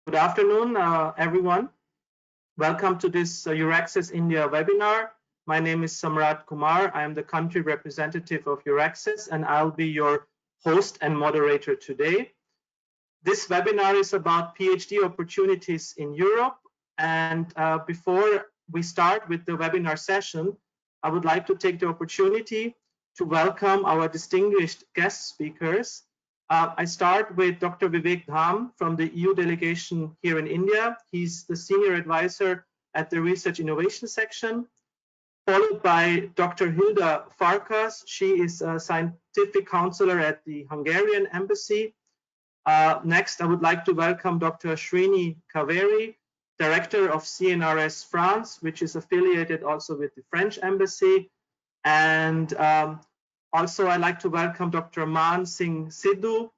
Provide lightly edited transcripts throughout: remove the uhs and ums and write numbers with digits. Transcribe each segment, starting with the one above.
Good afternoon, everyone. Welcome to this EURAXESS India webinar. My name is Samrat Kumar. I am the country representative of EURAXESS, and I'll be your host and moderator today. This webinar is about PhD opportunities in Europe. And before we start with the webinar session, I would like to take the opportunity to welcome our distinguished guest speakers. I start with Dr. Vivek Dham from the EU delegation here in India. He's the senior advisor at the Research Innovation section, followed by Dr. Hilda Farkas. She is a scientific counselor at the Hungarian embassy. Next, I would like to welcome Dr. Srini Kaveri, director of CNRS France, which is affiliated also with the French embassy. And also, I'd like to welcome Dr. Man Singh Sidhu,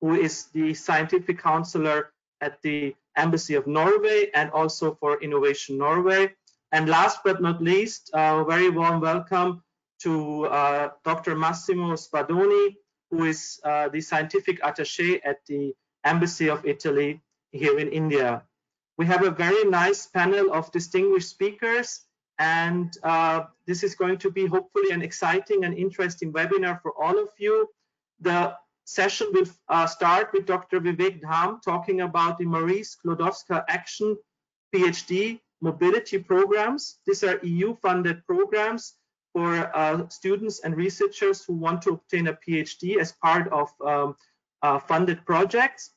who is the scientific counselor at the Embassy of Norway and also for Innovation Norway. And last but not least, a very warm welcome to Dr. Massimo Spadoni, who is the scientific attaché at the Embassy of Italy here in India. We have a very nice panel of distinguished speakers. And this is going to be hopefully an exciting and interesting webinar for all of you. The session will start with Dr. Vivek Dham talking about the Marie Sklodowska Action PhD mobility programs. These are EU-funded programs for students and researchers who want to obtain a PhD as part of funded projects.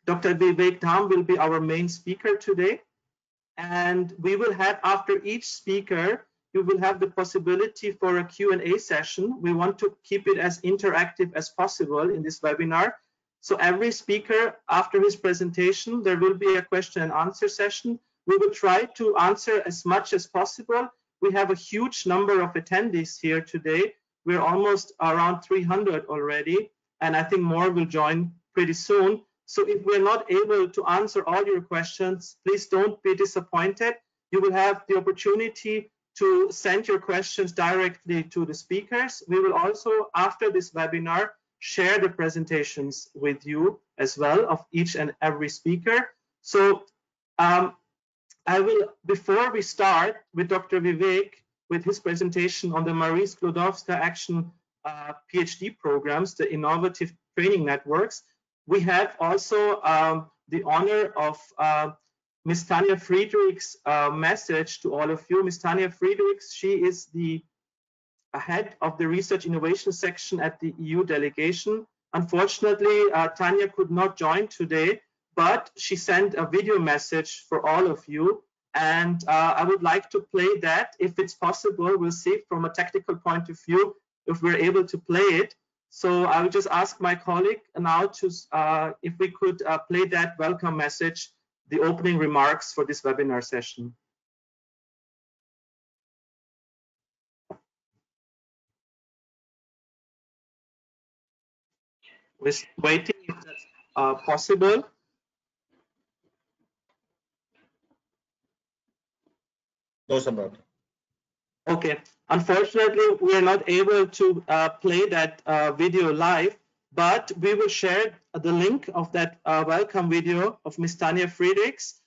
Dr. Vivek Dham will be our main speaker today. And we will have, after each speaker, you will have the possibility for a Q&A session. We want to keep it as interactive as possible in this webinar. So every speaker, after his presentation, there will be a question and answer session. We will try to answer as much as possible. We have a huge number of attendees here today. We're almost around 300 already, and I think more will join pretty soon. So if we're not able to answer all your questions, please don't be disappointed. You will have the opportunity to send your questions directly to the speakers. We will also, after this webinar, share the presentations with you as well of each and every speaker. So before we start with Dr. Vivek, with his presentation on the Marie Sklodowska Action PhD programs, the innovative training networks, we have also the honor of Ms. Tanja Friedrich's message to all of you. Ms. Tanja Friedrichs, she is the head of the Research Innovation section at the EU delegation. Unfortunately, Tanja could not join today, but she sent a video message for all of you. And I would like to play that if it's possible. We'll see from a technical point of view if we're able to play it. So I will just ask my colleague now to, if we could play that welcome message, the opening remarks for this webinar session. We're waiting if that's possible. No, Samrat. Okay, unfortunately, we are not able to play that video live, but we will share the link of that welcome video of Ms. Tanja Friedrichs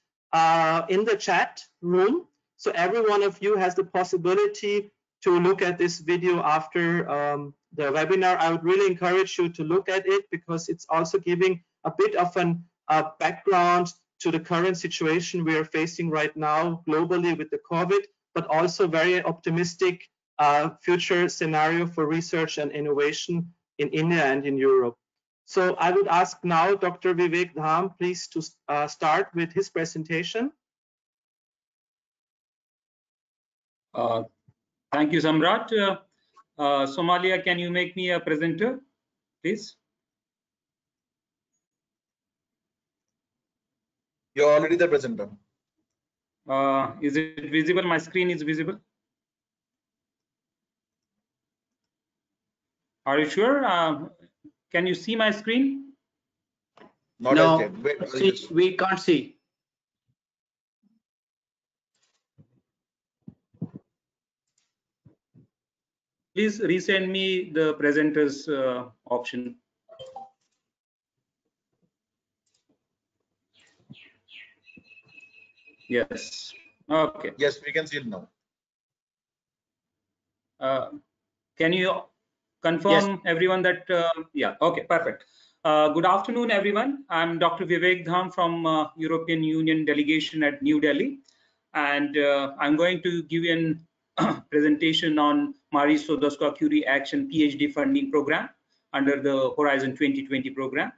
in the chat room. So every one of you has the possibility to look at this video after the webinar. I would really encourage you to look at it because it's also giving a bit of an background to the current situation we are facing right now globally with the COVID, but also very optimistic future scenario for research and innovation in India and in Europe. So I would ask now Dr. Vivek Dham, please, to start with his presentation. Thank you, Samrat. Somalia, can you make me a presenter, please? You're already the presenter. Is it visible? My screen is visible. Are you sure? Can you see my screen? Not no, yet. Wait, we can't see. Please resend me the presenters option. Yes. Okay. Yes, we can see it now. Can you confirm everyone that, yeah, okay, perfect. Good afternoon, everyone. I'm Dr. Vivek Dham from European Union delegation at New Delhi. And I'm going to give you a presentation on Marie Sklodowska-Curie Action PhD funding program under the Horizon 2020 program.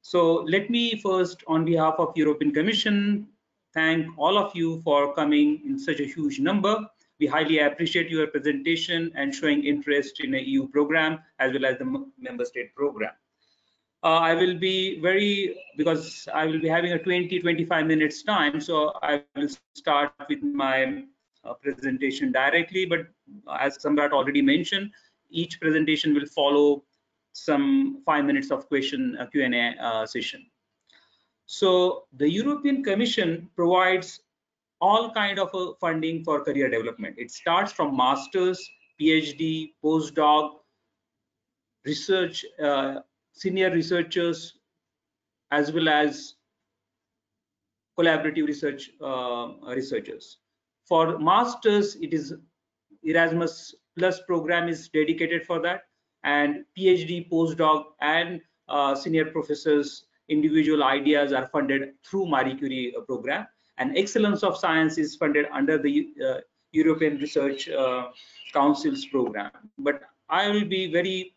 So let me first, on behalf of European Commission, thank all of you for coming in such a huge number. We highly appreciate your presentation and showing interest in the EU program as well as the member state program. I will be because I will be having a 20-25 minutes time, so I will start with my presentation directly. But as Samrat already mentioned, each presentation will follow some 5 minutes of Q&A session. So the European Commission provides all kind of funding for career development. It starts from masters, PhD, postdoc, research, senior researchers, as well as collaborative research researchers. For masters, it is Erasmus Plus program is dedicated for that, and PhD, postdoc, and senior professors individual ideas are funded through Marie Curie program, and Excellence of Science is funded under the European Research Council's program. But I will be very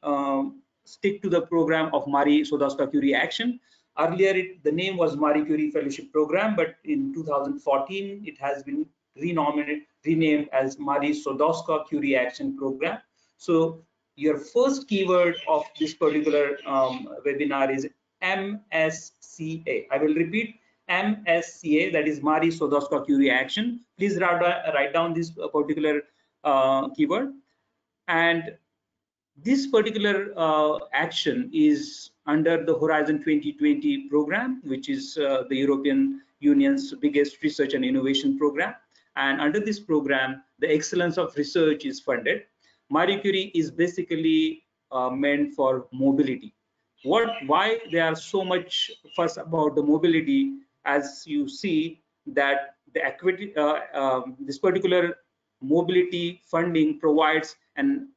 stick to the program of Marie Sklodowska-Curie Action. Earlier, the name was Marie Curie Fellowship Program, but in 2014, it has been renamed as Marie Sklodowska-Curie Action Program. So your first keyword of this particular webinar is MSCA. I will repeat, MSCA, that is Marie Sklodowska-Curie Action. Please write down this particular keyword. And this particular action is under the Horizon 2020 program, which is the European Union's biggest research and innovation program. And under this program, the excellence of research is funded. Marie Curie is basically meant for mobility. Why there are so much fuss about the mobility? As you see that the equity, this particular mobility funding provides an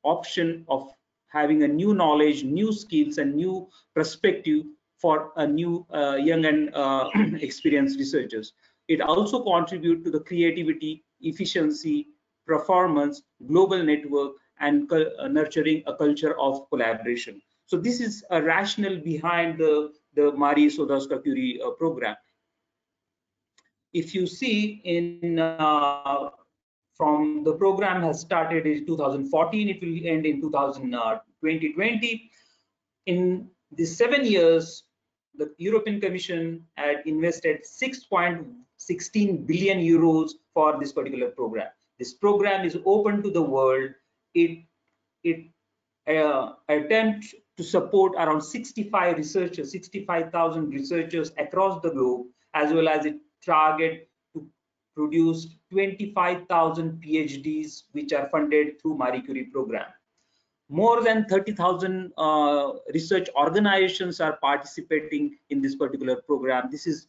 option of having a new knowledge, new skills, and new perspective for a new young and experienced researchers. It also contributes to the creativity, efficiency, performance, global network, and nurturing a culture of collaboration. So this is a rationale behind the Marie Sklodowska-Curie program. If you see in from the program has started in 2014, it will end in 2020. In these 7 years, the European Commission had invested 6.16 billion euros for this particular program. This program is open to the world. It attempts to support around 65 researchers, 65,000 researchers across the globe, as well as it target to produce 25,000 PhDs, which are funded through Marie Curie program. More than 30,000 research organizations are participating in this particular program. This is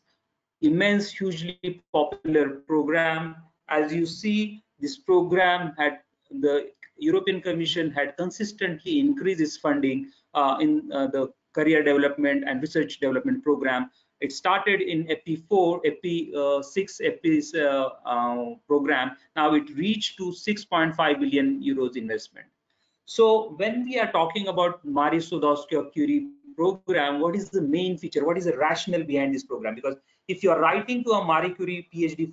immense, hugely popular program. As you see, this program had the European Commission had consistently increased its funding in the career development and research development program. It started in EP4, EP6, EP's program. Now it reached to 6.5 billion euros investment. So when we are talking about Marie Sklodowska-Curie program, what is the main feature? What is the rationale behind this program? Because if you are writing to a Marie Curie PhD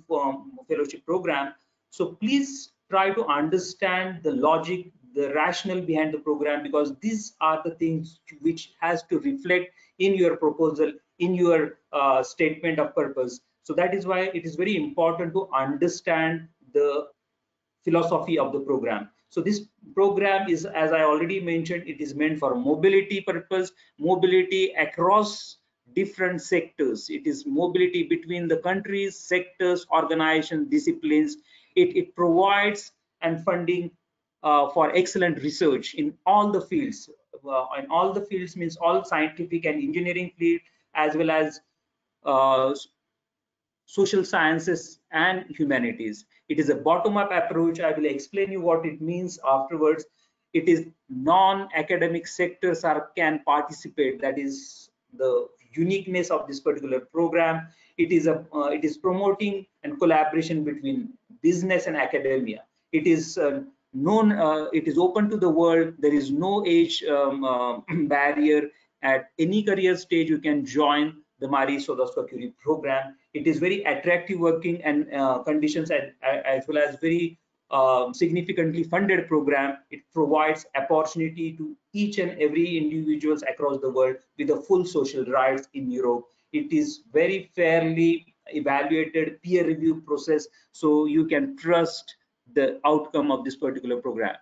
fellowship program, so please try to understand the logic, the rationale behind the program, because these are the things which has to reflect in your proposal, in your statement of purpose. So that is why it is very important to understand the philosophy of the program. So this program is, as I already mentioned, it is meant for mobility purpose, mobility across different sectors. It is mobility between the countries, sectors, organizations, disciplines. It provides and funding for excellent research in all the fields. And all the fields means all scientific and engineering field, as well as social sciences and humanities. It is a bottom-up approach. I will explain you what it means afterwards. It is non-academic sectors can participate. That is the uniqueness of this particular program. It is promoting and collaboration between business and academia. It is it is open to the world. There is no age barrier. At any career stage, you can join the Marie Sklodowska-Curie program. It is very attractive working and conditions, as well as very significantly funded program. It provides opportunity to each and every individuals across the world with a full social rights in Europe. It is very fairly evaluated, peer review process, so you can trust the outcome of this particular program.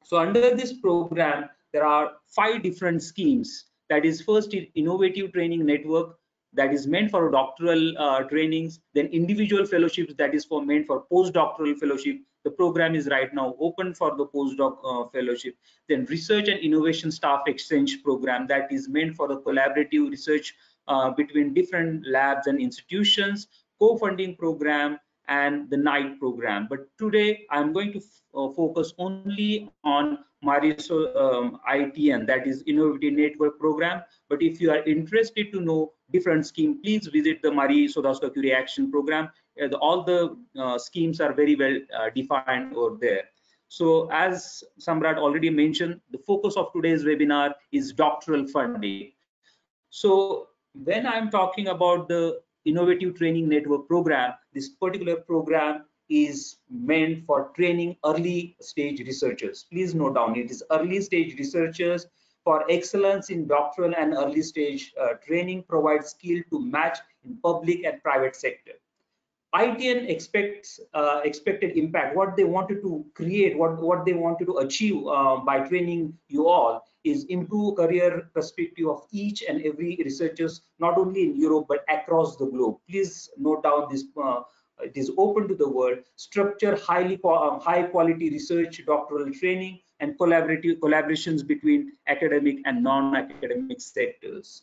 So under this program, there are 5 different schemes. That is, first, innovative training network, that is meant for doctoral trainings. Then individual fellowships, that is meant for postdoctoral fellowship. The program is right now open for the postdoc fellowship. Then research and innovation staff exchange program, that is meant for the collaborative research between different labs and institutions. Co-funding program and the night program. But today I'm going to focus only on Mariso ITN, that is Innovative Network Program. But if you are interested to know different scheme, please visit the Marie Sklodowska-Curie Action Program. All the schemes are very well defined over there. So as Samrat already mentioned, the focus of today's webinar is doctoral funding. So when I'm talking about the Innovative Training Network Program, this particular program is meant for training early stage researchers. Please note down, it is early stage researchers for excellence in doctoral and early stage training, provides skill to match in public and private sector. ITN expects expected impact, what they wanted to create, what they wanted to achieve by training you all is improve career perspective of each and every researchers, not only in Europe but across the globe. Please note down this. It is open to the world. Structure high quality research, doctoral training, and collaborations between academic and non-academic sectors.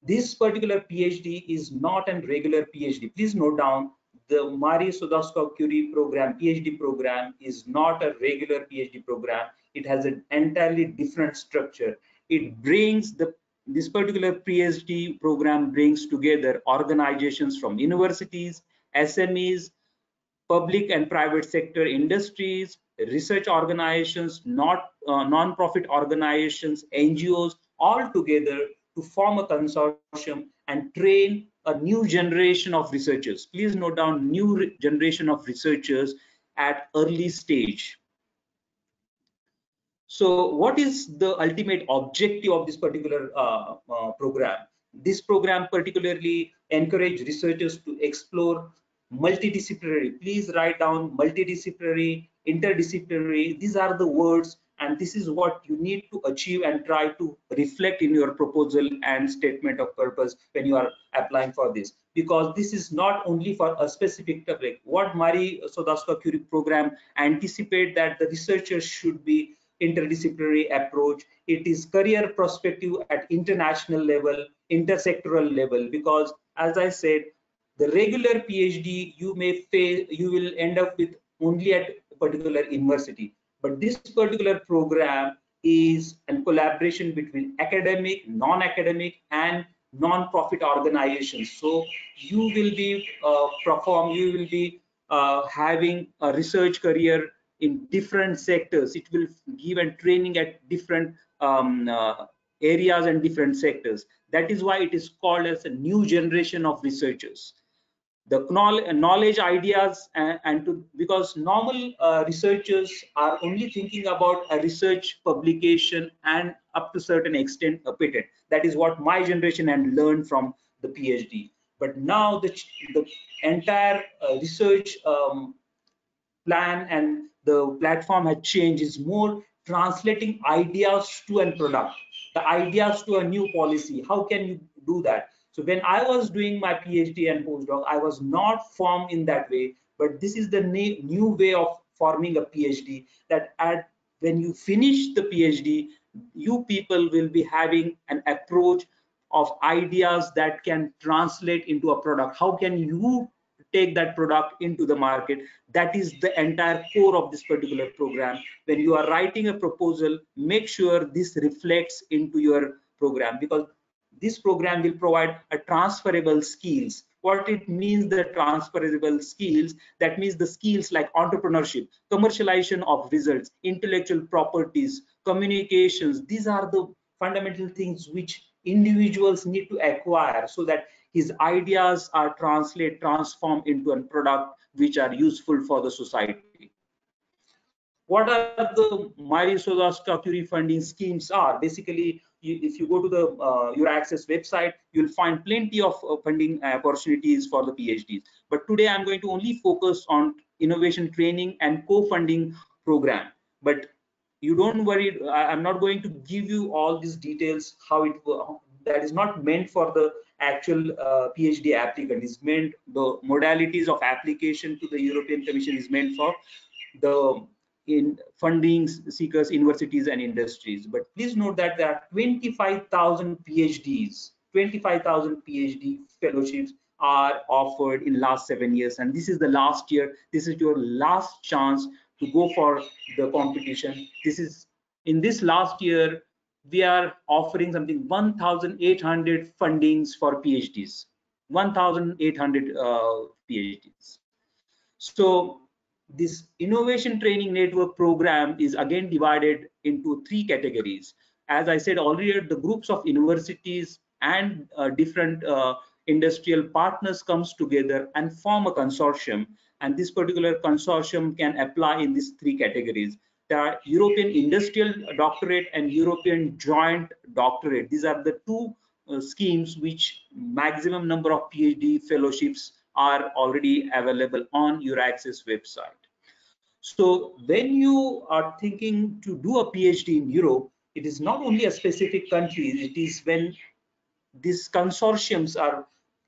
This particular PhD is not a regular PhD. Please note down, the Marie Sklodowska-Curie program, PhD program, is not a regular PhD program. It has an entirely different structure. It brings this particular PhD program brings together organizations from universities, SMEs, public and private sector industries, research organizations, non-profit organizations, NGOs, all together to form a consortium and train a new generation of researchers. Please note down, new generation of researchers at early stage. So what is the ultimate objective of this particular program? This program particularly encourage researchers to explore multidisciplinary. Please write down multidisciplinary, interdisciplinary. These are the words, and this is what you need to achieve and try to reflect in your proposal and statement of purpose when you are applying for this. Because this is not only for a specific topic. What Marie Sklodowska-Curie program anticipate that the researchers should be interdisciplinary approach. It is career perspective at international level, intersectoral level, because as I said, the regular PhD you will end up with only at a particular university. But this particular program is a collaboration between academic, non-academic, and non-profit organizations. So you will be you will be having a research career in different sectors. It will give a training at different areas and different sectors. That is why it is called as a new generation of researchers. The knowledge, ideas, because normal researchers are only thinking about a research publication and up to certain extent a patent. That is what my generation had learned from the PhD. But now the entire research plan and the platform has changed. Is more translating ideas to a product, the ideas to a new policy. How can you do that? So when I was doing my PhD and postdoc, I was not formed in that way, but this is the new way of forming a PhD, that when you finish the PhD, you people will be having an approach of ideas that can translate into a product. How can you take that product into the market? That is the entire core of this particular program. When you are writing a proposal, make sure this reflects into your program, because this program will provide a transferable skills. What it means, the transferable skills, that means the skills like entrepreneurship, commercialization of results, intellectual properties, communications. These are the fundamental things which individuals need to acquire so that his ideas are transformed into a product which are useful for the society. What are the Marie Sklodowska-Curie funding schemes are? Basically, if you go to the EURAXESS website, you'll find plenty of funding opportunities for the PhDs. But today I'm going to only focus on innovation training and co-funding program. But you don't worry, I'm not going to give you all these details, how it that is not meant for the actual PhD applicant. Is meant, the modalities of application to the European Commission is meant for the funding seekers, universities and industries. But please note that there are 25,000 PhDs, 25,000 PhD fellowships are offered in last 7 years, and this is the last year. This is your last chance to go for the competition. This is, in this last year, we are offering something 1,800 fundings for PhDs, 1,800 PhDs. So this innovation training network program is again divided into 3 categories. As I said earlier, the groups of universities and different industrial partners comes together and form a consortium, and this particular consortium can apply in these 3 categories. There are European Industrial Doctorate and European Joint Doctorate. These are the 2 schemes which maximum number of PhD fellowships are already available on EURAXESS website. So when you are thinking to do a PhD in Europe, it is not only a specific country, it is when these consortiums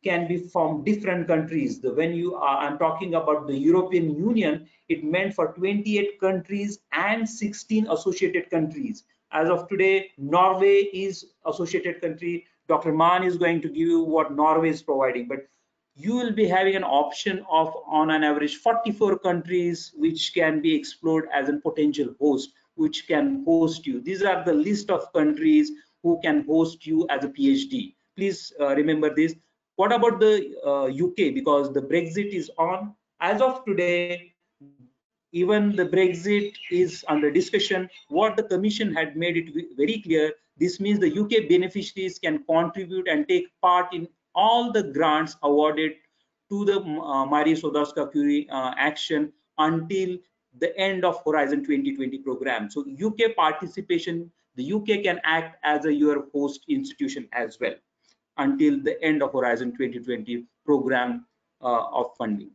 can be from different countries. When you are, I'm talking about the European Union, it meant for 28 countries and 16 associated countries. As of today, Norway is associated country. Dr. Mann is going to give you what Norway is providing, but you will be having an option of, on an average, 44 countries which can be explored as a potential host, which can host you. These are the list of countries who can host you as a PhD. Please remember this. What about the UK? Because the Brexit is on. As of today, even the Brexit is under discussion. What the Commission had made it very clear, this means the UK beneficiaries can contribute and take part in all the grants awarded to the Marie Sklodowska-Curie action until the end of Horizon 2020 program. So UK participation, the UK can act as your host institution as well until the end of Horizon 2020 program of funding.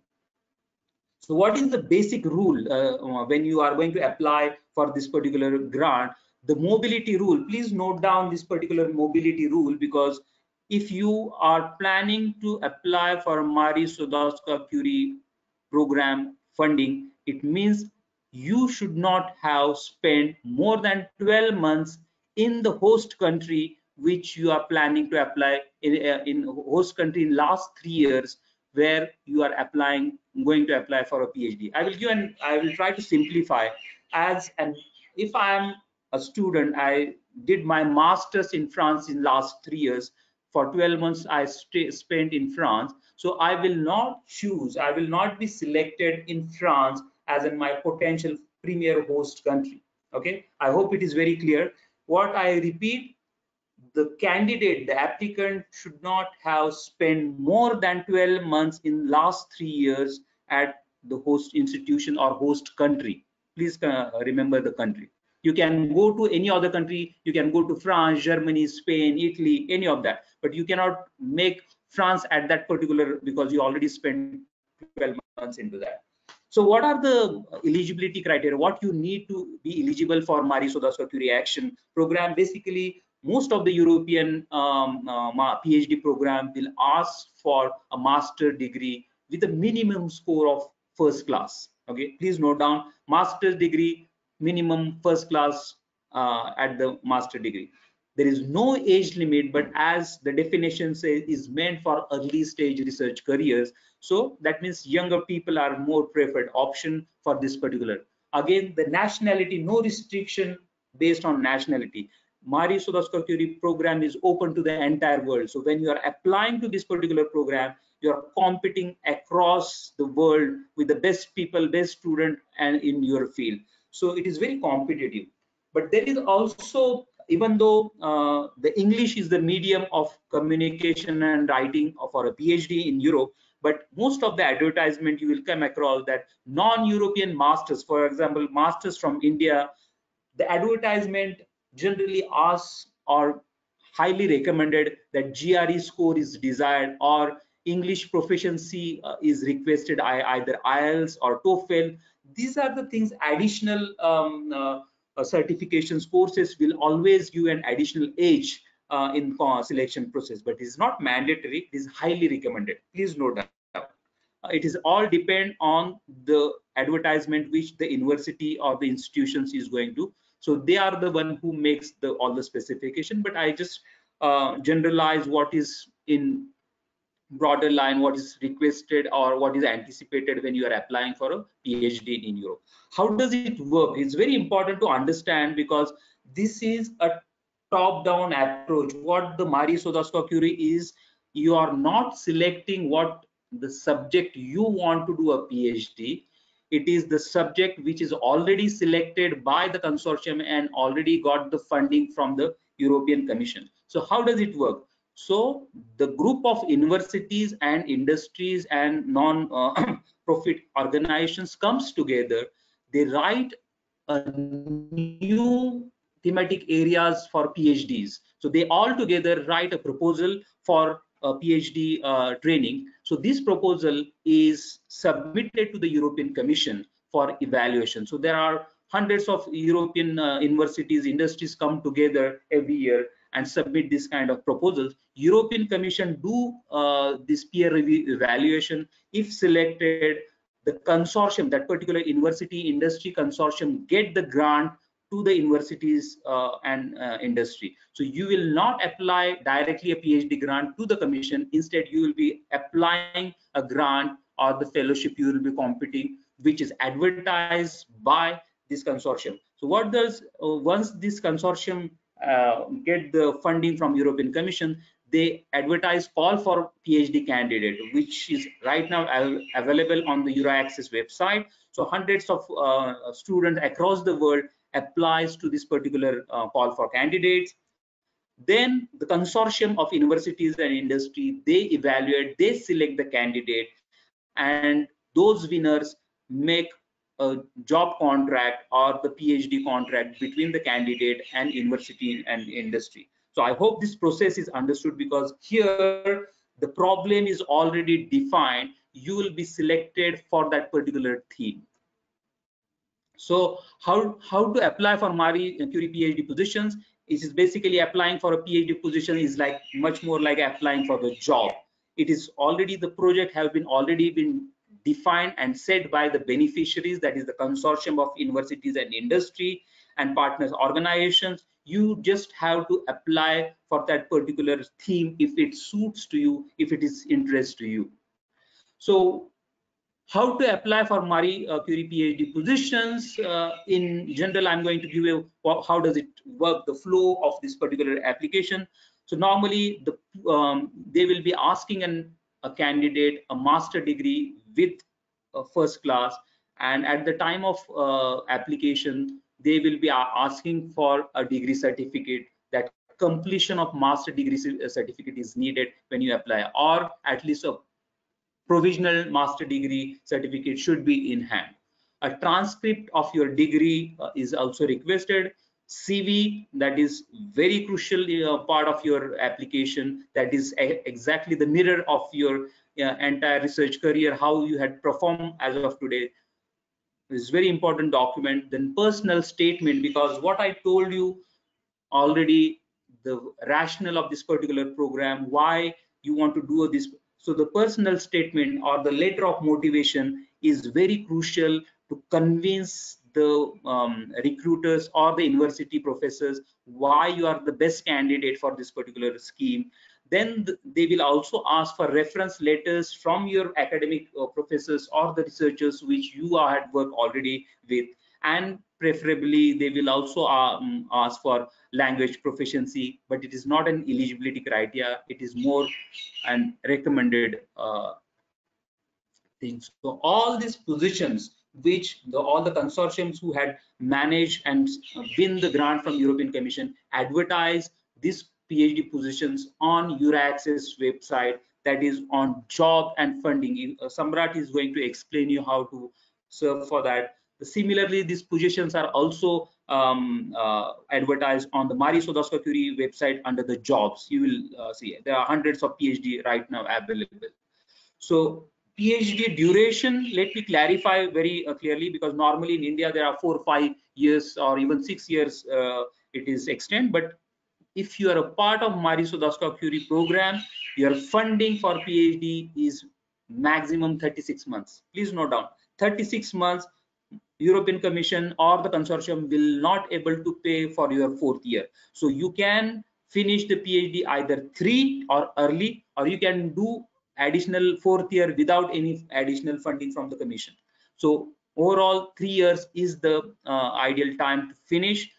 So what is the basic rule when you are going to apply for this particular grant? The mobility rule, please note down this particular mobility rule, because if you are planning to apply for Marie Sklodowska-Curie program funding, it means you should not have spent more than 12 months in the host country which you are planning to apply in host country in last 3 years, where you are going to apply for a PhD. I will try to simplify. If I am a student, I did my master's in France in last 3 years. For 12 months I spent in France. So I will not be selected in France as in my potential premier host country. Okay, I hope it is very clear. What I repeat, the candidate, the applicant, should not have spent more than 12 months in last 3 years at the host institution or host country. Please remember the country. You can go to any other country. You can go to France, Germany, Spain, Italy, any of that. But you cannot make France at that particular, because you already spent 12 months into that. So what are the eligibility criteria? What you need to be eligible for Marie Sklodowska-Curie Action program? Basically, most of the European PhD program will ask for a master degree with a minimum score of first class. Okay, please note down, master's degree, minimum first class at the master degree. there is no age limit, but as the definition says, is meant for early stage research careers. So that means younger people are more preferred option for this particular. Again, the nationality, no restriction based on nationality. Marie Sklodowska-Curie program is open to the entire world. So when you are applying to this particular program, you are competing across the world with the best people, best student, and in your field. So it is very competitive. But there is also, even though the English is the medium of communication and writing for a PhD in Europe, but most of the advertisement you will come across that non-European masters, for example, masters from India, the advertisement generally asks or highly recommended that GRE score is desired or English proficiency is requested, either IELTS or TOEFL. These are the things. Additional certifications courses will always give an additional age in selection process, but it is not mandatory. It is highly recommended. Please note that. It is all depend on the advertisement which the university or the institutions is going to. So they are the one who makes all the specification, but I just generalize what is in broader line, what is requested or what is anticipated when you are applying for a PhD in Europe. How does it work? It's very important to understand, because this is a top-down approach. What the Marie Sklodowska-Curie is, you are not selecting what the subject you want to do a PhD. It is the subject which is already selected by the consortium and already got the funding from the European Commission. So how does it work? So the group of universities and industries and non-profit organizations comes together. They write a new thematic areas for PhDs. So they all together write a proposal for PhD training. So this proposal is submitted to the European Commission for evaluation. So there are hundreds of European universities, industries come together every year and submit this kind of proposals. European Commission do this peer review evaluation. If selected, the consortium, that particular university industry consortium, get the grant to the universities and industry. So you will not apply directly a PhD grant to the commission. Instead, you will be applying a grant or the fellowship you will be competing, which is advertised by this consortium. So what does, once this consortium get the funding from European Commission, they advertise call for PhD candidate, which is right now available on the EURAXESS website. So hundreds of students across the world applies to this particular call for candidates. Then the consortium of universities and industry, they evaluate, they select the candidate, and those winners make a job contract or the PhD contract between the candidate and university and industry. So I hope this process is understood, because here the problem is already defined. You will be selected for that particular theme. So how to apply for Marie Curie PhD positions? It is basically applying for a PhD position is like much more like applying for the job. It is already, the project have been already been defined and set by the beneficiaries, that is the consortium of universities and industry and partners organizations. You just have to apply for that particular theme if it suits to you, if it is interest to you. So how to apply for Marie Curie PhD positions? In general, I'm going to give you how does it work, the flow of this particular application. So normally they will be asking a candidate a master degree with first class, and at the time of application they will be asking for a degree certificate. That completion of master degree certificate is needed when you apply, or at least a provisional master degree certificate should be in hand. A transcript of your degree is also requested. CV, that is very crucial part of your application. That is exactly the mirror of your entire research career, how you had performed as of today. Is very important document. Then personal statement, because what I told you already, the rationale of this particular program, why you want to do this. So the personal statement or the letter of motivation is very crucial to convince the recruiters or the university professors why you are the best candidate for this particular scheme. Then they will also ask for reference letters from your academic professors or the researchers which you are at work already with, and preferably they will also ask for language proficiency, but it is not an eligibility criteria, it is more an recommended thing. So all these positions which all the consortiums who had managed and win the grant from European Commission advertise these PhD positions on EURAXESS website, that is on job and funding. Samrat is going to explain you how to serve for that. Similarly, these positions are also advertised on the Marie Sklodowska-Curie website under the jobs. You will see there are hundreds of PhD right now available. So PhD duration, let me clarify very clearly, because normally in India there are 4 or 5 years or even 6 years it is extended. But if you are a part of Marie Sklodowska-Curie program, your funding for PhD is maximum 36 months. Please note down, 36 months. European Commission or the consortium will not able to pay for your 4th year. So you can finish the PhD either 3 or early, or you can do additional 4th year without any additional funding from the Commission. So overall 3 years is the ideal time to finish.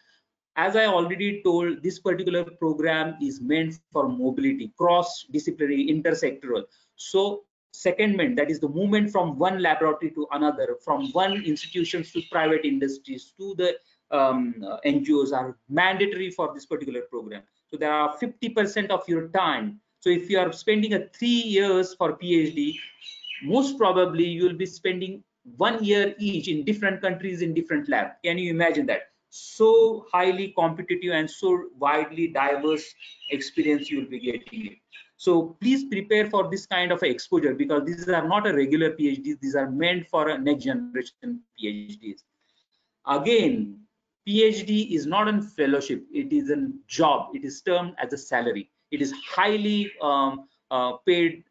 As I already told, this particular program is meant for mobility, cross-disciplinary, intersectoral. So secondment, that is the movement from one laboratory to another, from one institutions to private industries to the NGOs, are mandatory for this particular program. So there are 50% of your time. So if you are spending 3 years for PhD, most probably you will be spending 1 year each in different countries in different labs. Can you imagine that? So highly competitive and so widely diverse experience you will be getting it. So please prepare for this kind of exposure, because these are not a regular PhDs, these are meant for a next generation PhDs. Again, PhD is not a fellowship, it is a job, it is termed as a salary. It is highly paid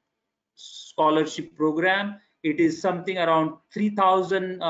scholarship program. It is something around 3,000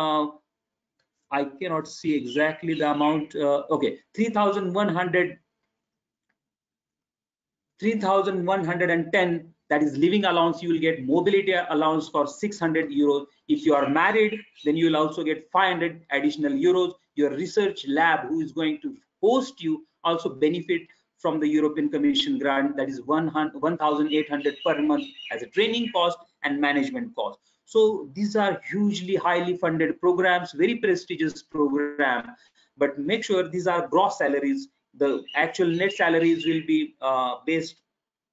I cannot see exactly the amount. Okay, 3,110, that is living allowance. You will get mobility allowance for 600 euros. If you are married, then you will also get 500 additional euros. Your research lab who is going to host you also benefit from the European Commission grant, that is 1,800 per month as a training cost and management cost. So these are hugely highly funded programs, very prestigious program, but make sure these are gross salaries. The actual net salaries will be based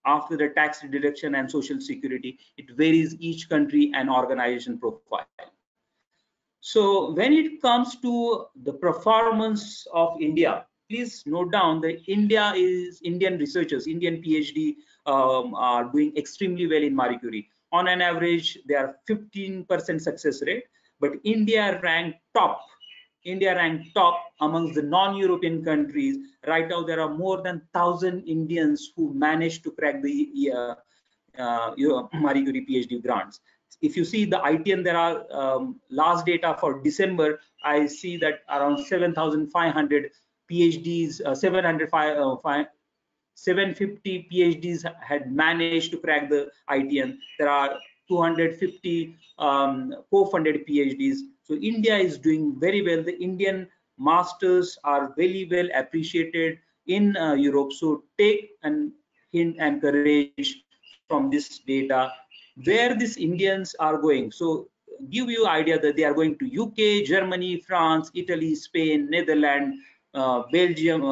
after the tax deduction and social security. It varies each country and organization profile. So when it comes to the performance of India, please note down that Indian researchers, Indian PhD are doing extremely well in Marie Curie. On an average, they are 15% success rate, but India ranked top. India ranked top amongst the non-European countries. Right now, there are more than 1,000 Indians who managed to crack the Marie Curie PhD grants. If you see the ITN, there are last data for December, I see that around 7,500 PhDs, 750 PhDs had managed to crack the ITN. There are 250 co-funded PhDs. So India is doing very well. The Indian masters are very well appreciated in Europe. So take an hint and courage from this data, where these Indians are going. So give you idea that they are going to UK, Germany, France, Italy, Spain, Netherlands, Belgium.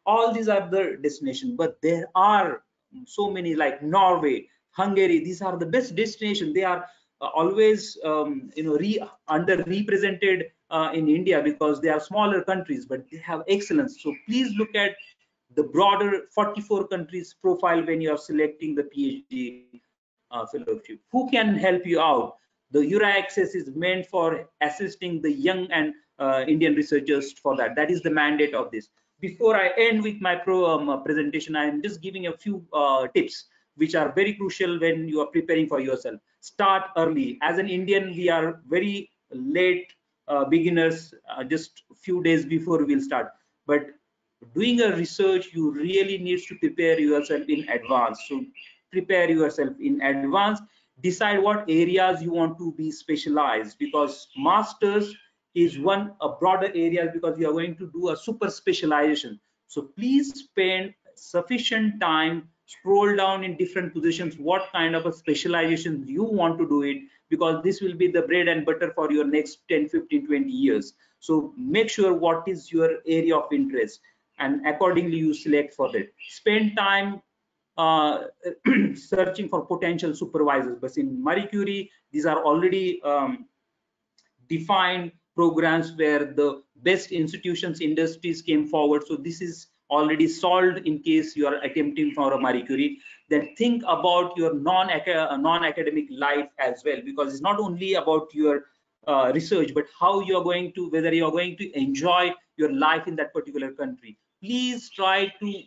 All these are the destinations, but there are so many like Norway, Hungary. These are the best destinations. They are always underrepresented in India because they are smaller countries, but they have excellence. So please look at the broader 44 countries profile when you are selecting the PhD fellowship. Who can help you out? The EURAXESS is meant for assisting the young and Indian researchers for that. That is the mandate of this. Before I end with my presentation, I am just giving a few tips which are very crucial when you are preparing for yourself. Start early. As an Indian, we are very late beginners just a few days before we'll start. But doing a research, you really need to prepare yourself in advance. So prepare yourself in advance, decide what areas you want to be specialized, because masters is one a broader area, because you are going to do a super specialization. So please spend sufficient time, scroll down in different positions what kind of a specialization you want to do it, because this will be the bread and butter for your next 10, 15, 20 years. So make sure what is your area of interest, and accordingly you select for that. Spend time searching for potential supervisors. But in Marie Curie, these are already defined programs where the best institutions, industries came forward. So this is already solved in case you are attempting for a Marie Curie. Then think about your non-academic life as well, because it's not only about your research, but how you are going to, whether you are going to enjoy your life in that particular country. Please try to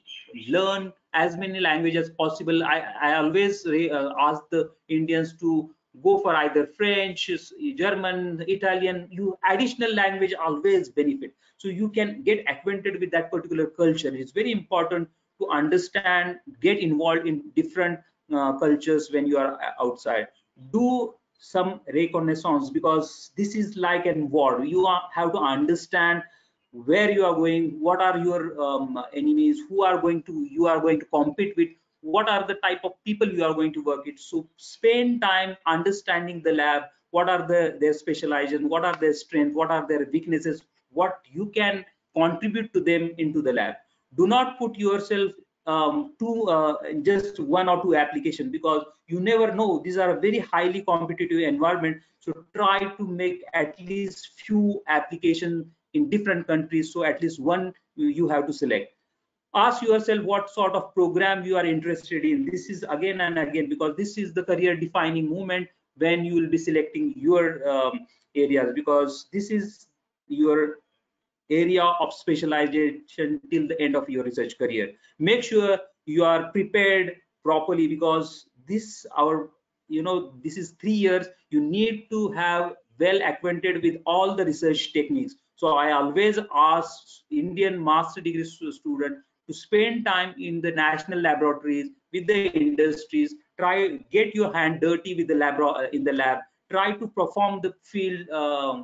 learn as many languages as possible. I always ask the Indians to go for either French, German, Italian. You additional language always benefit, so you can get acquainted with that particular culture. It's very important to understand, get involved in different cultures when you are outside. Do some reconnaissance, because this is like a war. You have to understand where you are going, what are your enemies, who are going to you are going to compete with, what are the type of people you are going to work with. So spend time understanding the lab, what are their specialization, what are their strengths, what are their weaknesses, what you can contribute to them into the lab. Do not put yourself to just one or two applications, because you never know. These are a very highly competitive environment. So try to make at least few applications in different countries, so at least one you have to select. Ask yourself what sort of program you are interested in. This is again and again, because this is the career defining moment when you will be selecting your areas, because this is your area of specialization till the end of your research career. Make sure you are prepared properly, because this this is 3 years. You need to have well acquainted with all the research techniques. So I always ask Indian master degree student to spend time in the national laboratories with the industries. Try get your hand dirty with the lab in the lab. Try to perform the field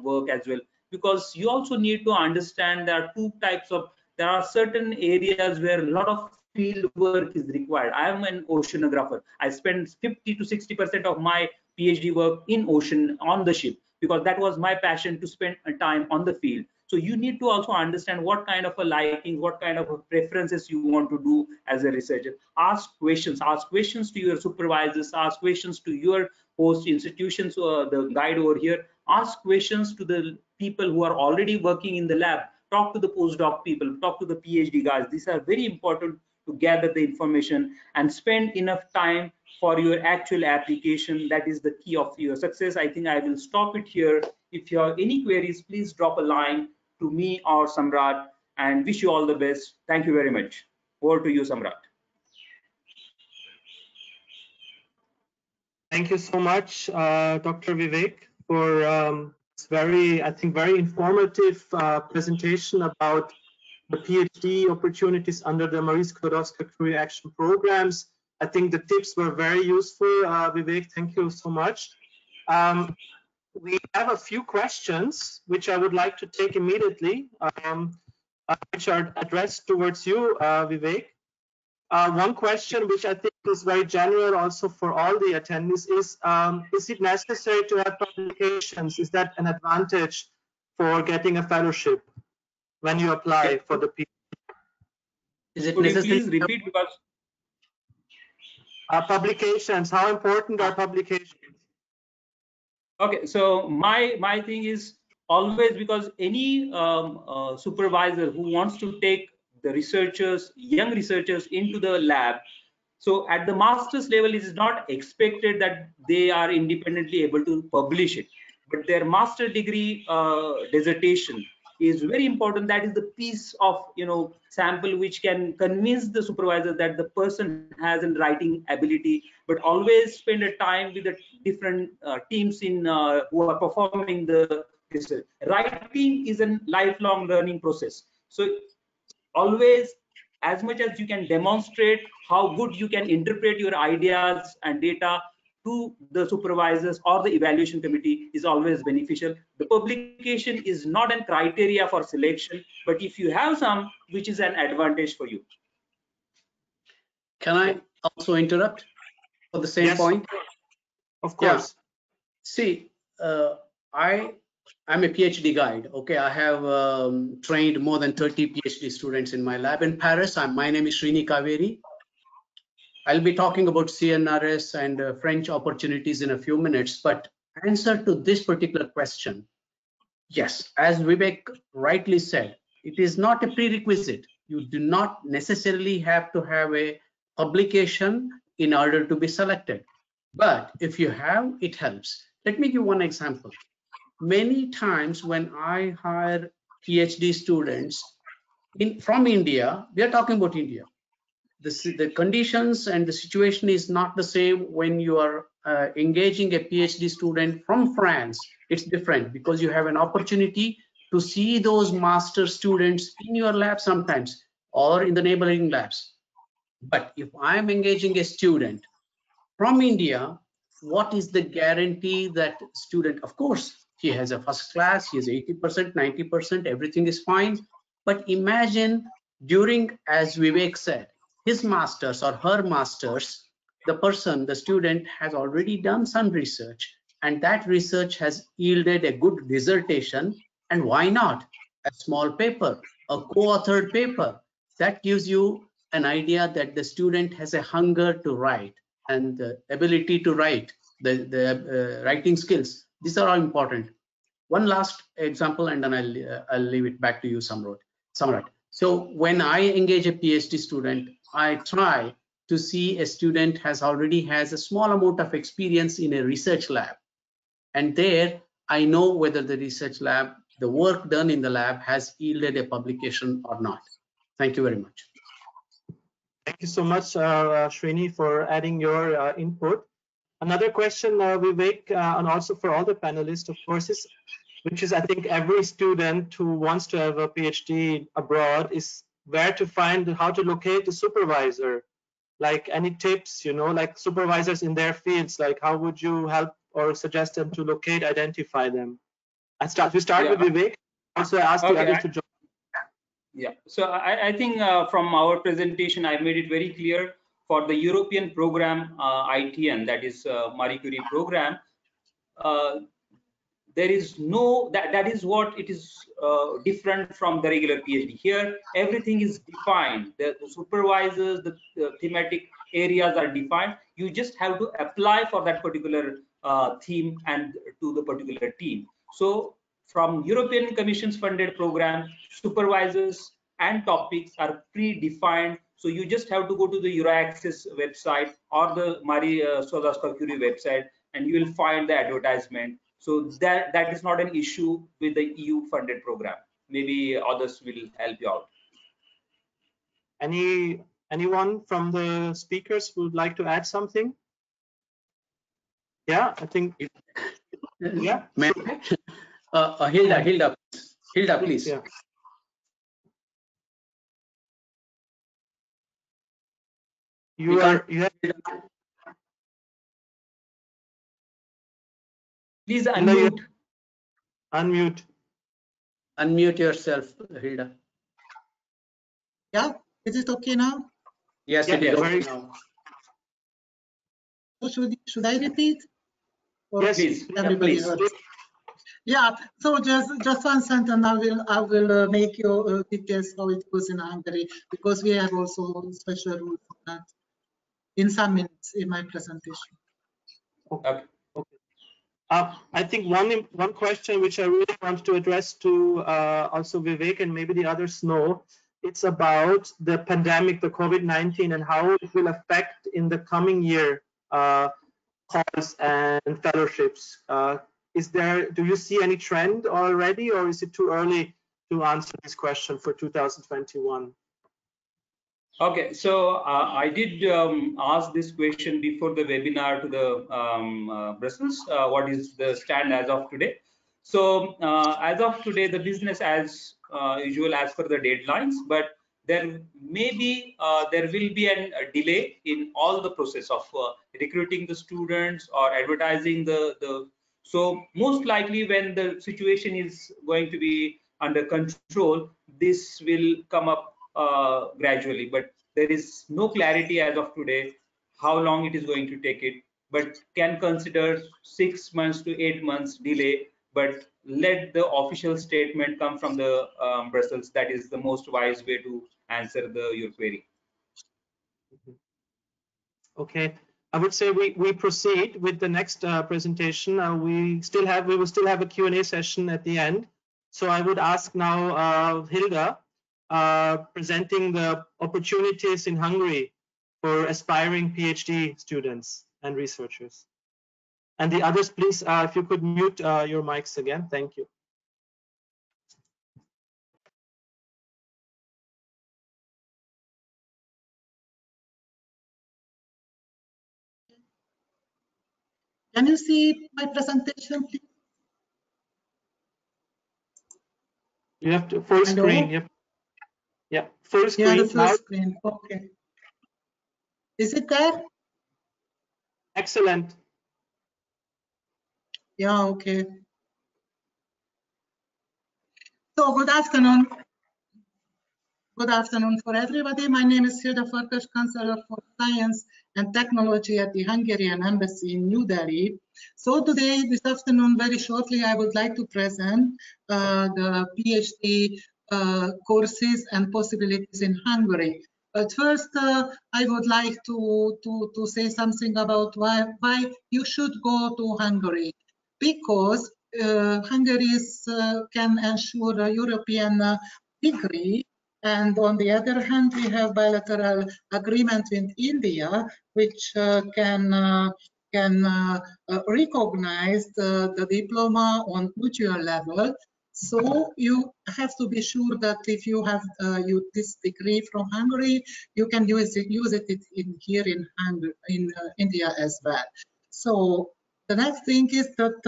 work as well, because you also need to understand there are two types of, there are certain areas where a lot of field work is required. I am an oceanographer. I spend 50 to 60% of my PhD work in ocean on the ship, because that was my passion, to spend time on the field. So you need to also understand what kind of a liking, what kind of preferences you want to do as a researcher. Ask questions to your supervisors, ask questions to your host institutions, the guide over here. Ask questions to the people who are already working in the lab. Talk to the postdoc people, talk to the PhD guys. These are very important to gather the information, and spend enough time for your actual application. That is the key of your success. I think I will stop it here. If you have any queries, please drop a line to me or Samrat, and wish you all the best. Thank you very much. Over to you, Samrat. Thank you so much, Dr. Vivek, for this very, I think, very informative presentation about the PhD opportunities under the Marie Skłodowska-Curie Action Programs. I think the tips were very useful, Vivek. Thank you so much. We have a few questions which I would like to take immediately, which are addressed towards you, Vivek. One question which I think is very general also for all the attendees is it necessary to have publications? Is that an advantage for getting a fellowship when you apply for the PhD? Is it necessary? Please repeat, because publications, how important are publications? Okay, so my thing is always, because any supervisor who wants to take the researchers, young researchers into the lab, so at the master's level, it is not expected that they are independently able to publish it, but their master degree dissertation is very important. That is the piece of sample which can convince the supervisor that the person has a writing ability. But always spend a time with the different teams in who are performing the research. Writing is a lifelong learning process. So always, as much as you can demonstrate how good you can interpret your ideas and data to the supervisors or the evaluation committee is always beneficial. The publication is not a criteria for selection, but if you have some, which is an advantage for you. Can I also interrupt for the same Yes, point? of course. Yeah. See, I'm a PhD guide. Okay, I have trained more than 30 PhD students in my lab in Paris. My name is Srini Kaveri. I'll be talking about CNRS and French opportunities in a few minutes, but answer to this particular question, yes, as Vivek rightly said, it is not a prerequisite. You do not necessarily have to have a publication in order to be selected. But if you have, it helps. Let me give one example. Many times when I hire PhD students from India, we are talking about India. The conditions and the situation is not the same when you are engaging a PhD student from France. It's different because you have an opportunity to see those master students in your lab sometimes or in the neighboring labs. But if I'm engaging a student from India, what is the guarantee that student, of course, he has a first class, he has 80%, 90%, everything is fine. But imagine during, as Vivek said, his masters or her masters, the student has already done some research, and that research has yielded a good dissertation. And why not a small paper, a co-authored paper? That gives you an idea that the student has a hunger to write and the ability to write, the writing skills. These are all important. One last example, and then I'll leave it back to you, Samrat. So when I engage a PhD student, I try to see a student already has a small amount of experience in a research lab. And there I know whether the research lab, the work done in the lab has yielded a publication or not. Thank you very much. Thank you so much, Srini, for adding your input. Another question, Vivek, and also for all the panelists, of course, which is I think every student who wants to have a PhD abroad, is where to find, how to locate the supervisor. Like any tips, like supervisors in their fields, like how would you help or suggest them to locate, identify them? We start with Vivek. Also, I asked the others to join. Yeah, so I think from our presentation, I made it very clear for the European program, ITN, that is Marie Curie program. There is no, that is what it is different from the regular PhD. Here, everything is defined. The supervisors, the thematic areas are defined. You just have to apply for that particular theme and to the particular team. So from European Commission's funded program, supervisors and topics are predefined. So you just have to go to the EURAXESS website or the Marie Curie website, and you will find the advertisement. So that is not an issue with the EU funded program. Maybe others will help you out. Anyone from the speakers who would like to add something? Yeah, I think. Yeah. Hilda, please. Yeah. You have. Please unmute. Unmute yourself, Hilda. Yeah, is it okay now? Yes, it is okay now. So should I repeat? Or yes, please. Everybody heard. Yeah, so just one sentence. I will make you details how it goes in Hungary, because we have also special rules for that in some minutes in my presentation. Okay. I think one question which I really want to address to also Vivek and maybe the others know, it's about the pandemic, the COVID-19, and how it will affect in the coming year calls and fellowships. Do you see any trend already, or is it too early to answer this question for 2021? Okay, so I did ask this question before the webinar to the Brussels. What is the stand as of today? So as of today, the business as usual as per the deadlines, but there may be there will be a delay in all the process of recruiting the students or advertising the. So most likely when the situation is going to be under control, this will come up gradually, but there is no clarity as of today how long it is going to take it, but can consider 6 months to 8 months delay, but let the official statement come from the Brussels. That is the most wise way to answer your query. Okay, I would say we proceed with the next presentation. We will still have a Q&A session at the end. So I would ask now Hilda, presenting the opportunities in Hungary for aspiring PhD students and researchers. And the others, please, if you could mute your mics again. Thank you. Can you see my presentation, please? You have to full screen. Yep. Yeah, full screen. Yeah, the full screen. Okay. Is it there? Excellent. Yeah, okay. So good afternoon. Good afternoon for everybody. My name is Hilda Farkas, Counselor for Science and Technology at the Hungarian Embassy in New Delhi. So today, this afternoon, very shortly, I would like to present the PhD courses and possibilities in Hungary. But first, I would like to say something about why you should go to Hungary. Because Hungary can ensure a European degree. And on the other hand, we have bilateral agreement with India, which can recognize the diploma on mutual level. So you have to be sure that if you have this degree from Hungary, you can use it here in India as well. So the next thing is that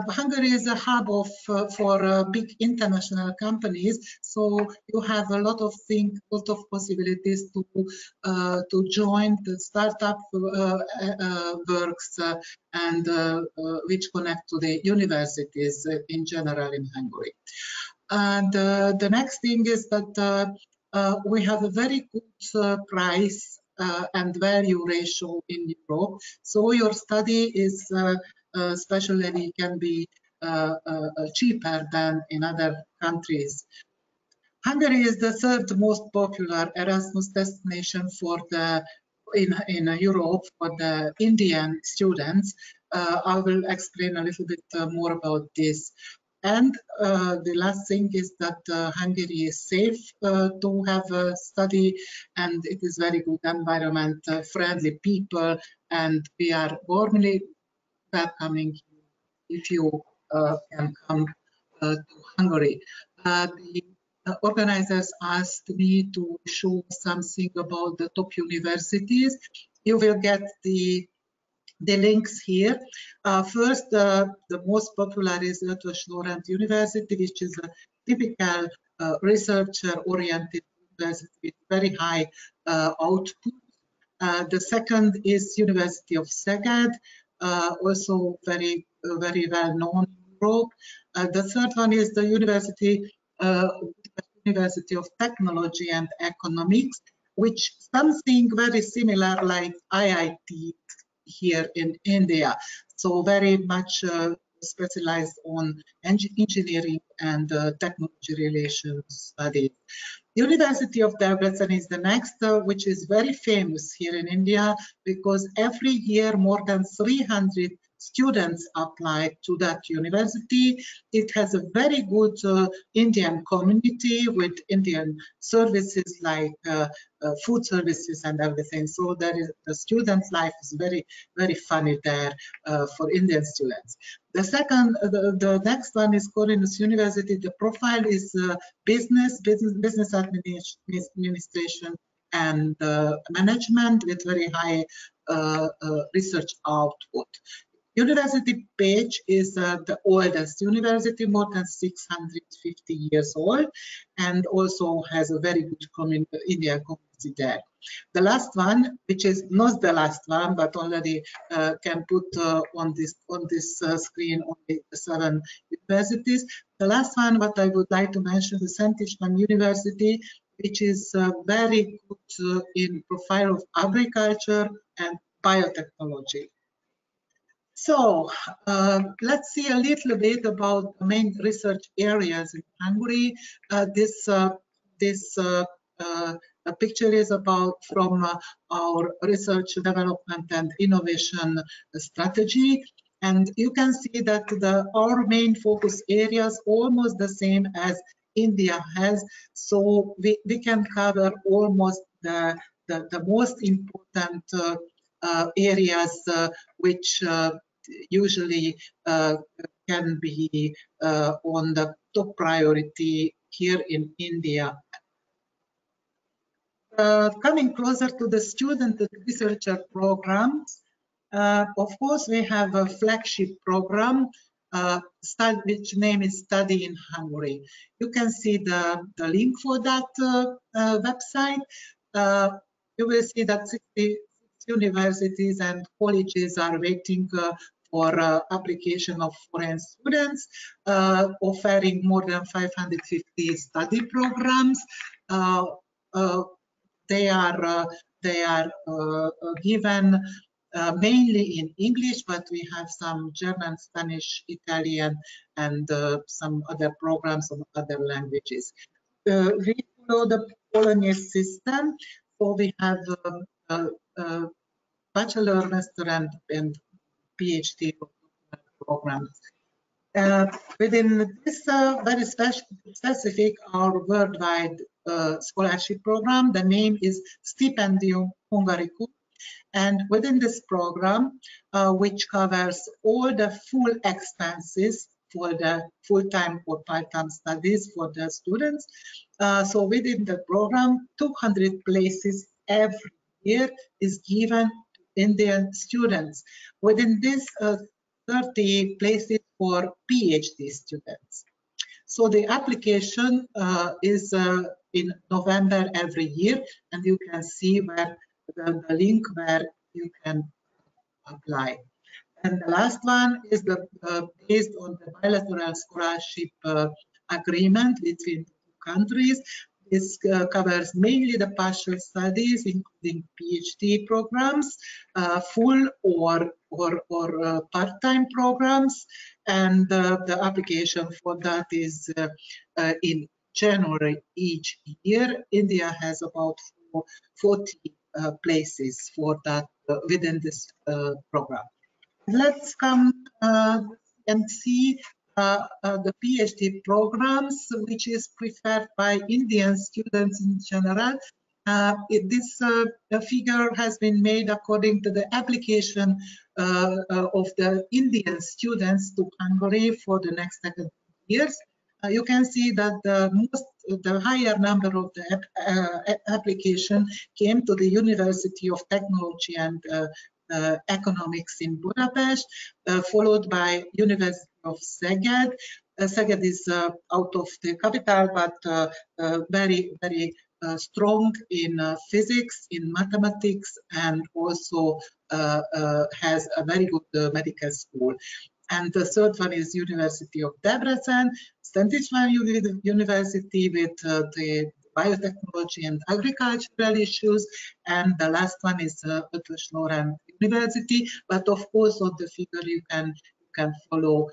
Hungary is a hub for big international companies, so you have a lot of possibilities to join the startup works and which connect to the universities in general in Hungary. And the next thing is that we have a very good price and value ratio in Europe. So your study is especially can be cheaper than in other countries. Hungary is the third most popular Erasmus destination in Europe for the Indian students. I will explain a little bit more about this. And the last thing is that Hungary is safe to have a study, and it is very good environment, friendly people, and we are warmly welcoming you if you can come to Hungary. The organizers asked me to show something about the top universities. You will get the links here. First, the most popular is Eötvös Loránd University, which is a typical researcher-oriented university with very high output. The second is University of Szeged, also very well known in Europe. The third one is the University of Technology and Economics, which something very similar like IIT here in India. So very much specialized on engineering and technology relations studies. University of Debrecen is the next, which is very famous here in India because every year more than 300 students apply to that university. It has a very good Indian community with Indian services like food services and everything. So the student life is very, very funny there for Indian students. The next one is Corvinus University. The profile is business administration and management with very high research output. University page is the oldest university, more than 650 years old, and also has a very good Indian community there. The last one, which is not the last one, but already can put on this screen only 7 universities. The last one, what I would like to mention, the Santishman University, which is very good in profile of agriculture and biotechnology. So let's see a little bit about the main research areas in Hungary. This picture is from our research development and innovation strategy. And you can see that our main focus areas almost the same as India has. So we can cover almost the most important areas which usually can be on the top priority here in India. Coming closer to the student and researcher programs, of course, we have a flagship program, which name is Study in Hungary. You can see the link for that website. You will see that 60 universities and colleges are waiting for application of foreign students, offering more than 550 study programs. They are given mainly in English, but we have some German, Spanish, Italian, and some other programs of other languages. We follow the Polonaise system, so we have bachelor, master, and PhD programs. Within this very specific, our worldwide scholarship program, the name is Stipendium Hungaricum. And within this program, which covers all the full expenses for the full-time or part-time studies for the students. So within the program, 200 places every year is given to Indian students. Within this, 30 places for PhD students. So the application is in November every year, and you can see where the link where you can apply. And the last one is based on the bilateral scholarship agreement between two countries. This covers mainly the partial studies, including PhD programs, full or part-time programs, and the application for that is in January each year. India has about 40 places for that within this program. Let's come and see the PhD programs, which is preferred by Indian students in general. This figure has been made according to the application of the Indian students to Hungary for the next academic years. You can see that the higher number of the application came to the University of Technology and Economics in Budapest, followed by University of Szeged. Szeged is out of the capital, but very strong in physics, in mathematics, and also has a very good medical school. And the third one is University of Debrecen, Santishman University with the biotechnology and agricultural issues, and the last one is Ötvös-Loránd University. But of course, on the figure you can follow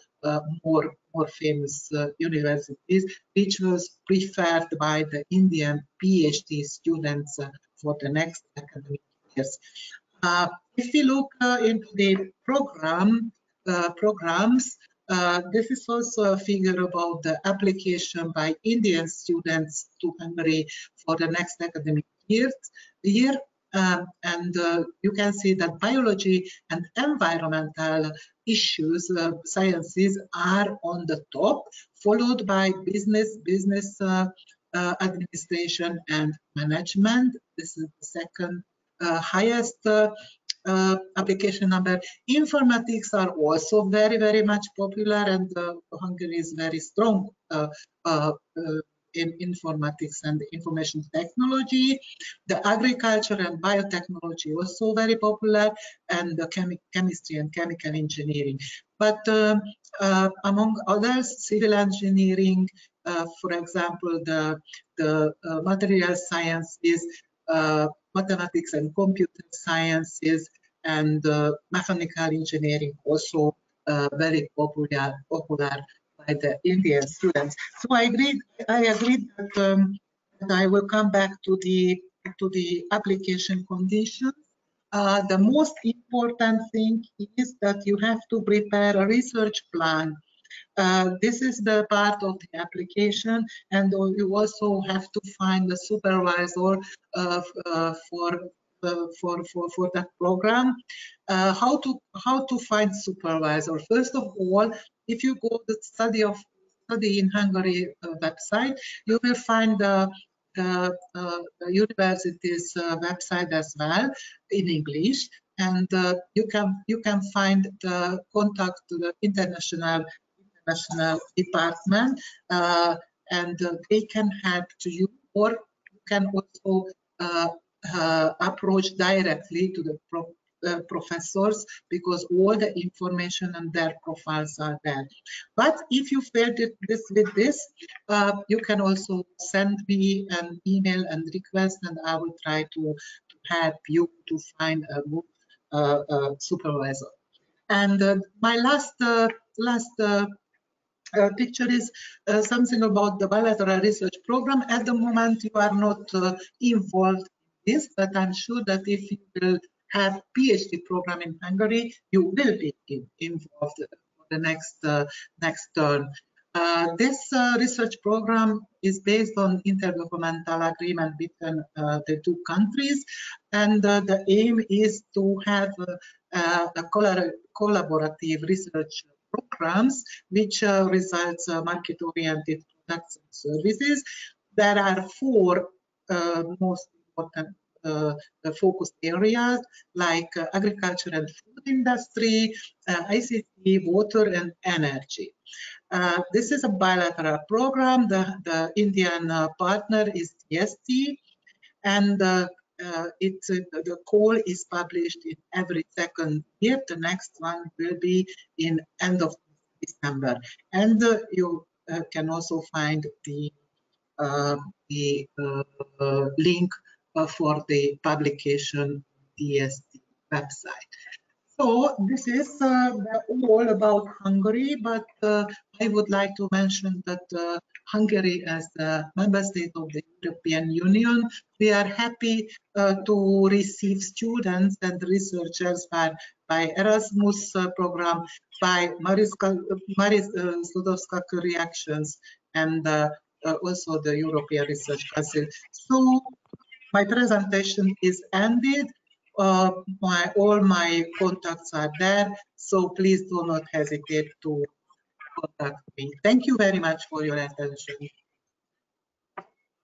more famous universities, which was preferred by the Indian PhD students for the next academic years. If we look into the programs, this is also a figure about the application by Indian students to Hungary for the next academic year. And you can see that biology and environmental issues, sciences are on the top, followed by business administration and management. This is the second highest application number. Informatics are also very much popular, and Hungary is very strong in informatics and information technology. The agriculture and biotechnology also very popular, and the chemistry and chemical engineering. But among others, civil engineering, for example, the material sciences, mathematics and computer sciences, and mechanical engineering also very popular by the Indian students. So I agreed that I will come back to the application conditions. The most important thing is that you have to prepare a research plan. This is the part of the application, and you also have to find a supervisor for that program. How to find supervisor? First of all, if you go to the study in Hungary website, you will find the university's website as well in English, and you can find the contact to the international department, and they can help to you, or you can also approach directly to the professors, because all the information and their profiles are there. But if you failed with this, you can also send me an email and request, and I will try to help you to find a good supervisor. And my last picture is something about the bilateral research program. At the moment, you are not involved in this, but I'm sure that if you will have PhD program in Hungary, you will be involved for the next term. This research program is based on intergovernmental agreement between the two countries, and the aim is to have a collaborative research programs which results market-oriented products and services. There are four most important focus areas, like agriculture and food industry, ICT, water, and energy. This is a bilateral program. The Indian partner is TST, and the call is published in every second year. The next one will be in end of December, and you can also find the link for the publication TST website. So this is all about Hungary, but I would like to mention that Hungary, as the member state of the European Union, we are happy to receive students and researchers by Erasmus program, by Marie Skłodowska-Curie actions, and also the European Research Council. So my presentation is ended. All my contacts are there, so please do not hesitate to contact me. Thank you very much for your attention.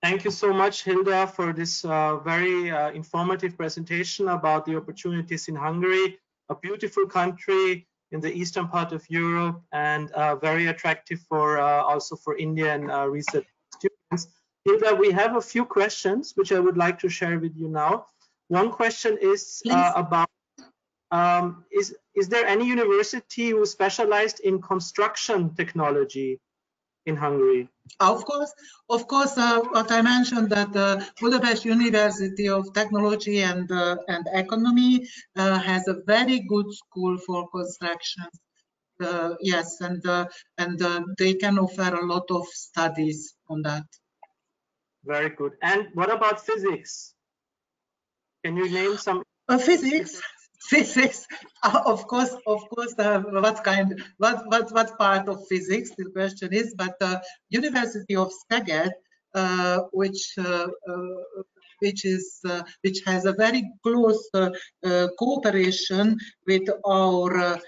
Thank you so much, Hilda, for this very informative presentation about the opportunities in Hungary, a beautiful country in the eastern part of Europe, and very attractive for also for Indian research students. Hilda, we have a few questions which I would like to share with you now. One question is about, is there any university who specialized in construction technology in Hungary? Of course, what I mentioned, that Budapest University of Technology and Economy has a very good school for construction. Yes, and they can offer a lot of studies on that. Very good. And what about physics? Can you name some? Physics, of course. What part of physics? The question is, but University of Szeged, which has a very close cooperation with our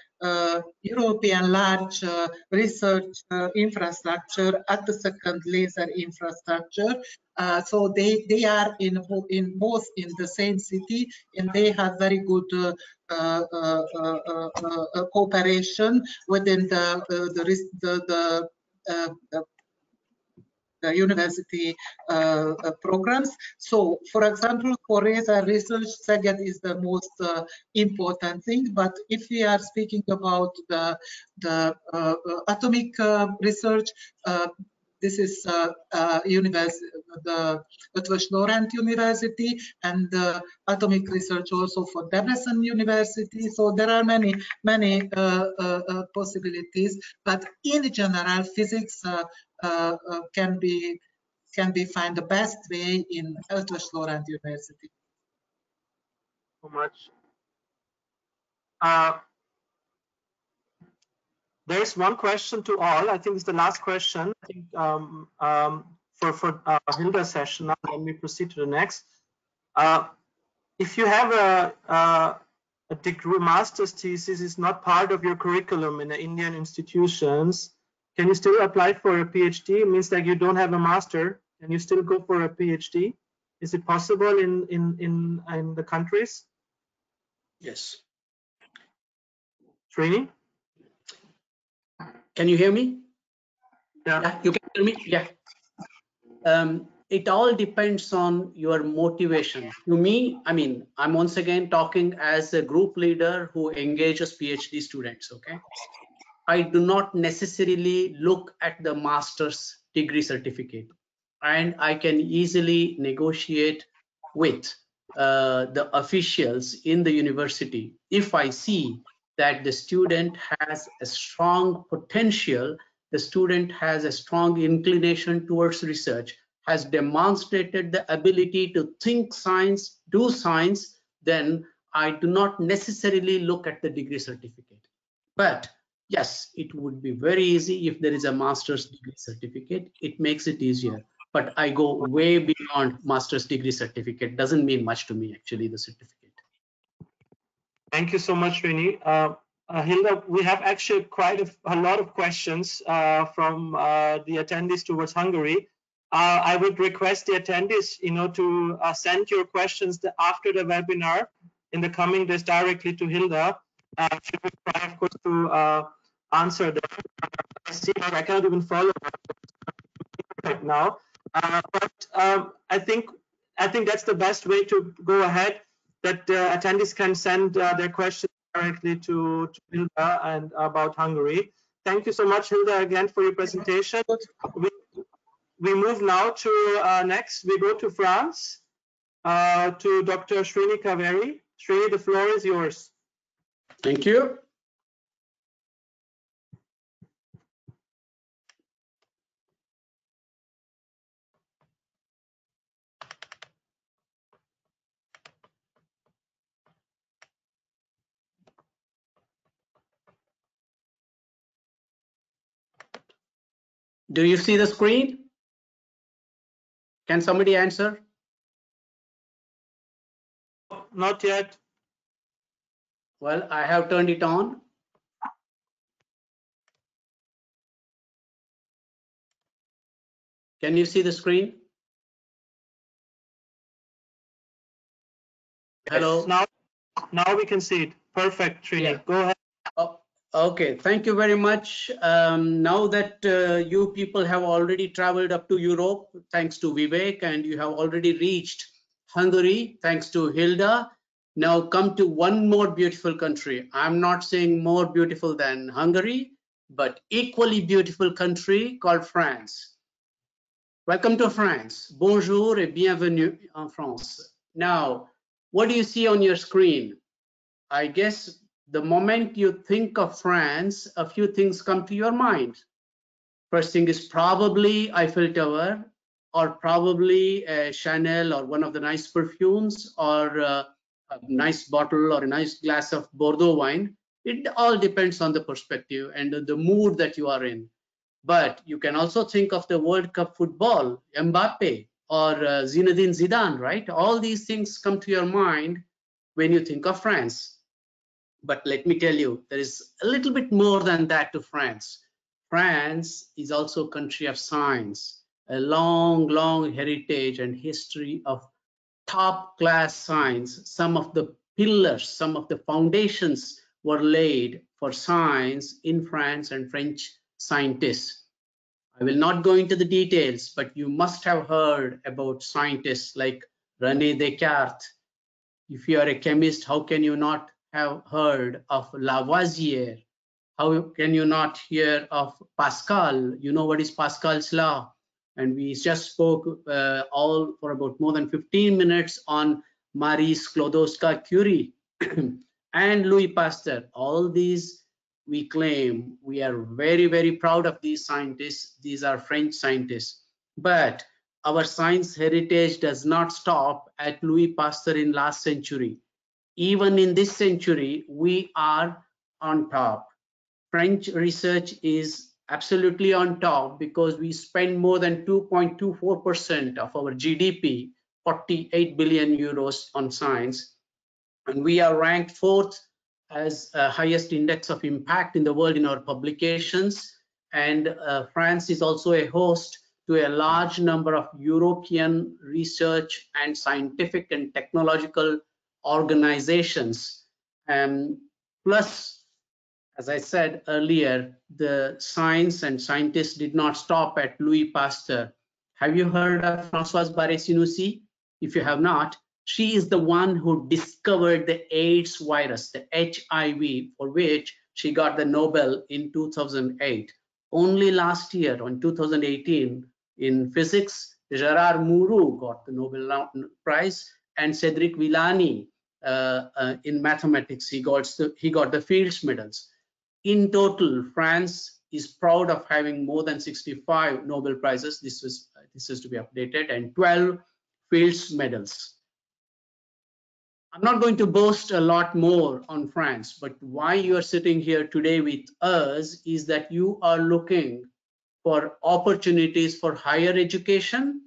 European large research infrastructure at the second laser infrastructure. So they are in both in the same city, and they have very good cooperation within the university programs. So, for example, for laser research, Szeged is the most important thing. But if we are speaking about the atomic research, this is the Eötvös Loránd University, and atomic research also for Debrecen University. So there are many possibilities. But in general, physics can be find the best way in Eötvös Loránd University. So much. There's one question to all. I think it's the last question. I think for Hilda's session. Now let me proceed to the next. If you have a degree, master's thesis is not part of your curriculum in the Indian institutions, can you still apply for a PhD? It means that you don't have a master, and you still go for a PhD. Is it possible in the countries? Yes. Srini? Can you hear me? Yeah. You can hear me? Yeah. It all depends on your motivation. To me, I mean, I'm once again talking as a group leader who engages PhD students, okay? I do not necessarily look at the master's degree certificate, and I can easily negotiate with the officials in the university if I see that the student has a strong potential, the student has a strong inclination towards research, has demonstrated the ability to think science, do science, then I do not necessarily look at the degree certificate. But yes, it would be very easy if there is a master's degree certificate. It makes it easier. But I go way beyond master's degree certificate. Doesn't mean much to me, actually, the certificate. Thank you so much, Srini. Hilda, we have actually quite a lot of questions from the attendees towards Hungary. I would request the attendees, to send your questions after the webinar in the coming days directly to Hilda. She will try, of course, to answer them. I cannot even follow right now, but I think that's the best way to go ahead. That attendees can send their questions directly to Hilda and about Hungary. Thank you so much, Hilda, again for your presentation. We move now to next. We go to France, to Dr. Srini Kaveri. Srini, the floor is yours. Thank you. Do you see the screen? Can somebody answer? Not yet. Well, I have turned it on. Can you see the screen? Hello. Now we can see it. Perfect, Srini. Yeah. Go ahead. Oh, okay, thank you very much. Now that you people have already traveled up to Europe, thanks to Vivek, and you have already reached Hungary, thanks to Hilda. Now come to one more beautiful country. I'm not saying more beautiful than Hungary, but equally beautiful country called France. Welcome to France. Bonjour et bienvenue en France. Now, what do you see on your screen? I guess the moment you think of France, a few things come to your mind. First thing is probably Eiffel Tower, or probably a Chanel or one of the nice perfumes, or a nice bottle or a nice glass of Bordeaux wine. It all depends on the perspective and the mood that you are in. But you can also think of the World Cup football, Mbappe or Zinedine Zidane, right? All these things come to your mind when you think of France. But let me tell you, there is a little bit more than that to France. France is also a country of science, a long, long heritage and history of top class science. Some of the pillars, some of the foundations were laid for science in France and French scientists. I will not go into the details, but you must have heard about scientists like René Descartes. If you are a chemist, how can you not have heard of Lavoisier? How can you not hear of Pascal? You know what is Pascal's law? And we just spoke all for about more than 15 minutes on Marie Sklodowska-Curie and Louis Pasteur. All these we claim, we are very, very proud of these scientists. These are French scientists. But our science heritage does not stop at Louis Pasteur in last century. Even in this century, we are on top. French research is absolutely on top because we spend more than 2.24% of our GDP, 48 billion euros on science. And we are ranked 4th as highest index of impact in the world in our publications. And France is also a host to a large number of European research and scientific and technological organizations. Plus, as I said earlier, the science and scientists did not stop at Louis Pasteur. Have you heard of Françoise Barré-Sinoussi? If you have not, she is the one who discovered the AIDS virus, the HIV, for which she got the Nobel in 2008. Only last year, in 2018, in physics, Gérard Mourou got the Nobel Prize, and Cédric Villani in mathematics, he got the Fields medals. In total, France is proud of having more than 65 Nobel Prizes. This is to be updated, and 12 Fields medals. I'm not going to boast a lot more on France, but why you are sitting here today with us is that you are looking for opportunities for higher education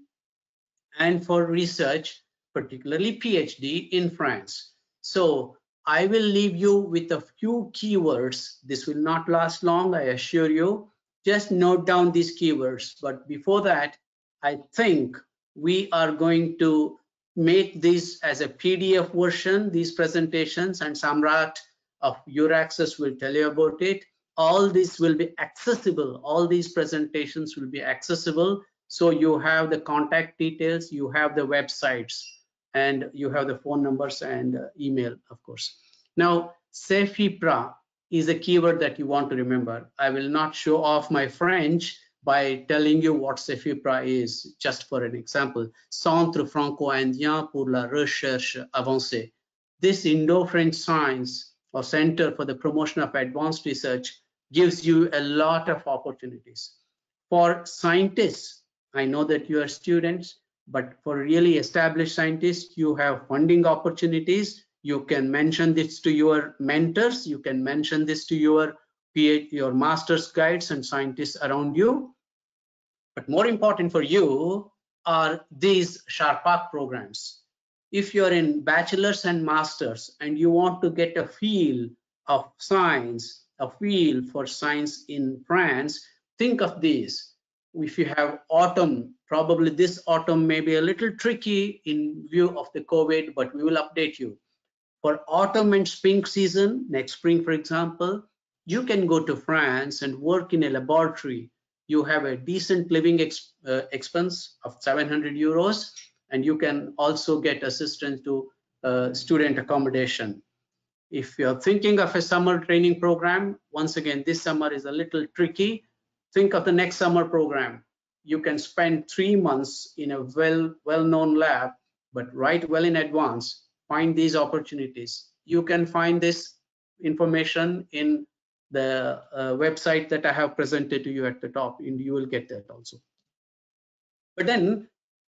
and for research, particularly PhD in France. So I will leave you with a few keywords. This will not last long, I assure you. Just note down these keywords. But before that, I think we are going to make this as a PDF version, these presentations, and Samrat of EURAXESS will tell you about it. All this will be accessible. All these presentations will be accessible. So you have the contact details, you have the websites, and you have the phone numbers and email, of course. Now, CEFIPRA is a keyword that you want to remember. I will not show off my French by telling you what CEFIPRA is, just for an example. Centre Franco-Indien pour la Recherche Avancée. This Indo-French Science or Center for the Promotion of Advanced Research gives you a lot of opportunities. For scientists, I know that you are students, but for really established scientists, you have funding opportunities. You can mention this to your mentors. You can mention this to your master's guides and scientists around you. But more important for you are these Sharpak programs. If you're in bachelor's and master's and you want to get a feel of science, a feel for science in France, think of these. If you have autumn, probably this autumn may be a little tricky in view of the COVID, but we will update you. For autumn and spring season, next spring, for example, you can go to France and work in a laboratory. You have a decent living expense of 700 euros, and you can also get assistance to student accommodation. If you're thinking of a summer training program, once again, this summer is a little tricky. Think of the next summer program. You can spend 3 months in a well-known lab, but right well in advance, find these opportunities. You can find this information in the website that I have presented to you at the top, and you will get that also. But then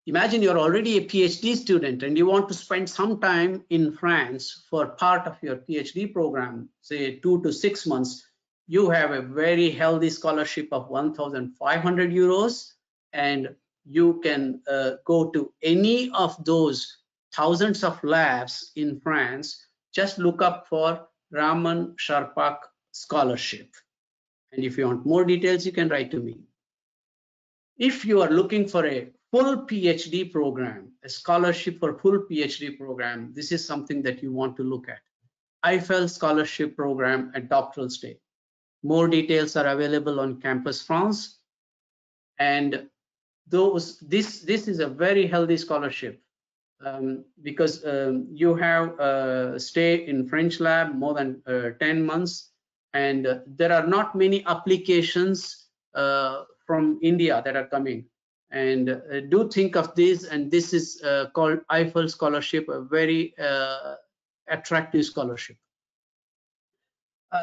imagine you're already a PhD student and you want to spend some time in France for part of your PhD program, say 2 to 6 months. You have a very healthy scholarship of 1,500 euros, and you can go to any of those thousands of labs in France. Just look up for Raman Sharpak Scholarship. And if you want more details, you can write to me. If you are looking for a full PhD program, a scholarship for full PhD program, this is something that you want to look at. Eiffel Scholarship Program at doctoral stage. More details are available on Campus France. And this is a very healthy scholarship because you have stay in French lab more than 10 months. And there are not many applications from India that are coming. And do think of this, and this is called Eiffel Scholarship, a very attractive scholarship.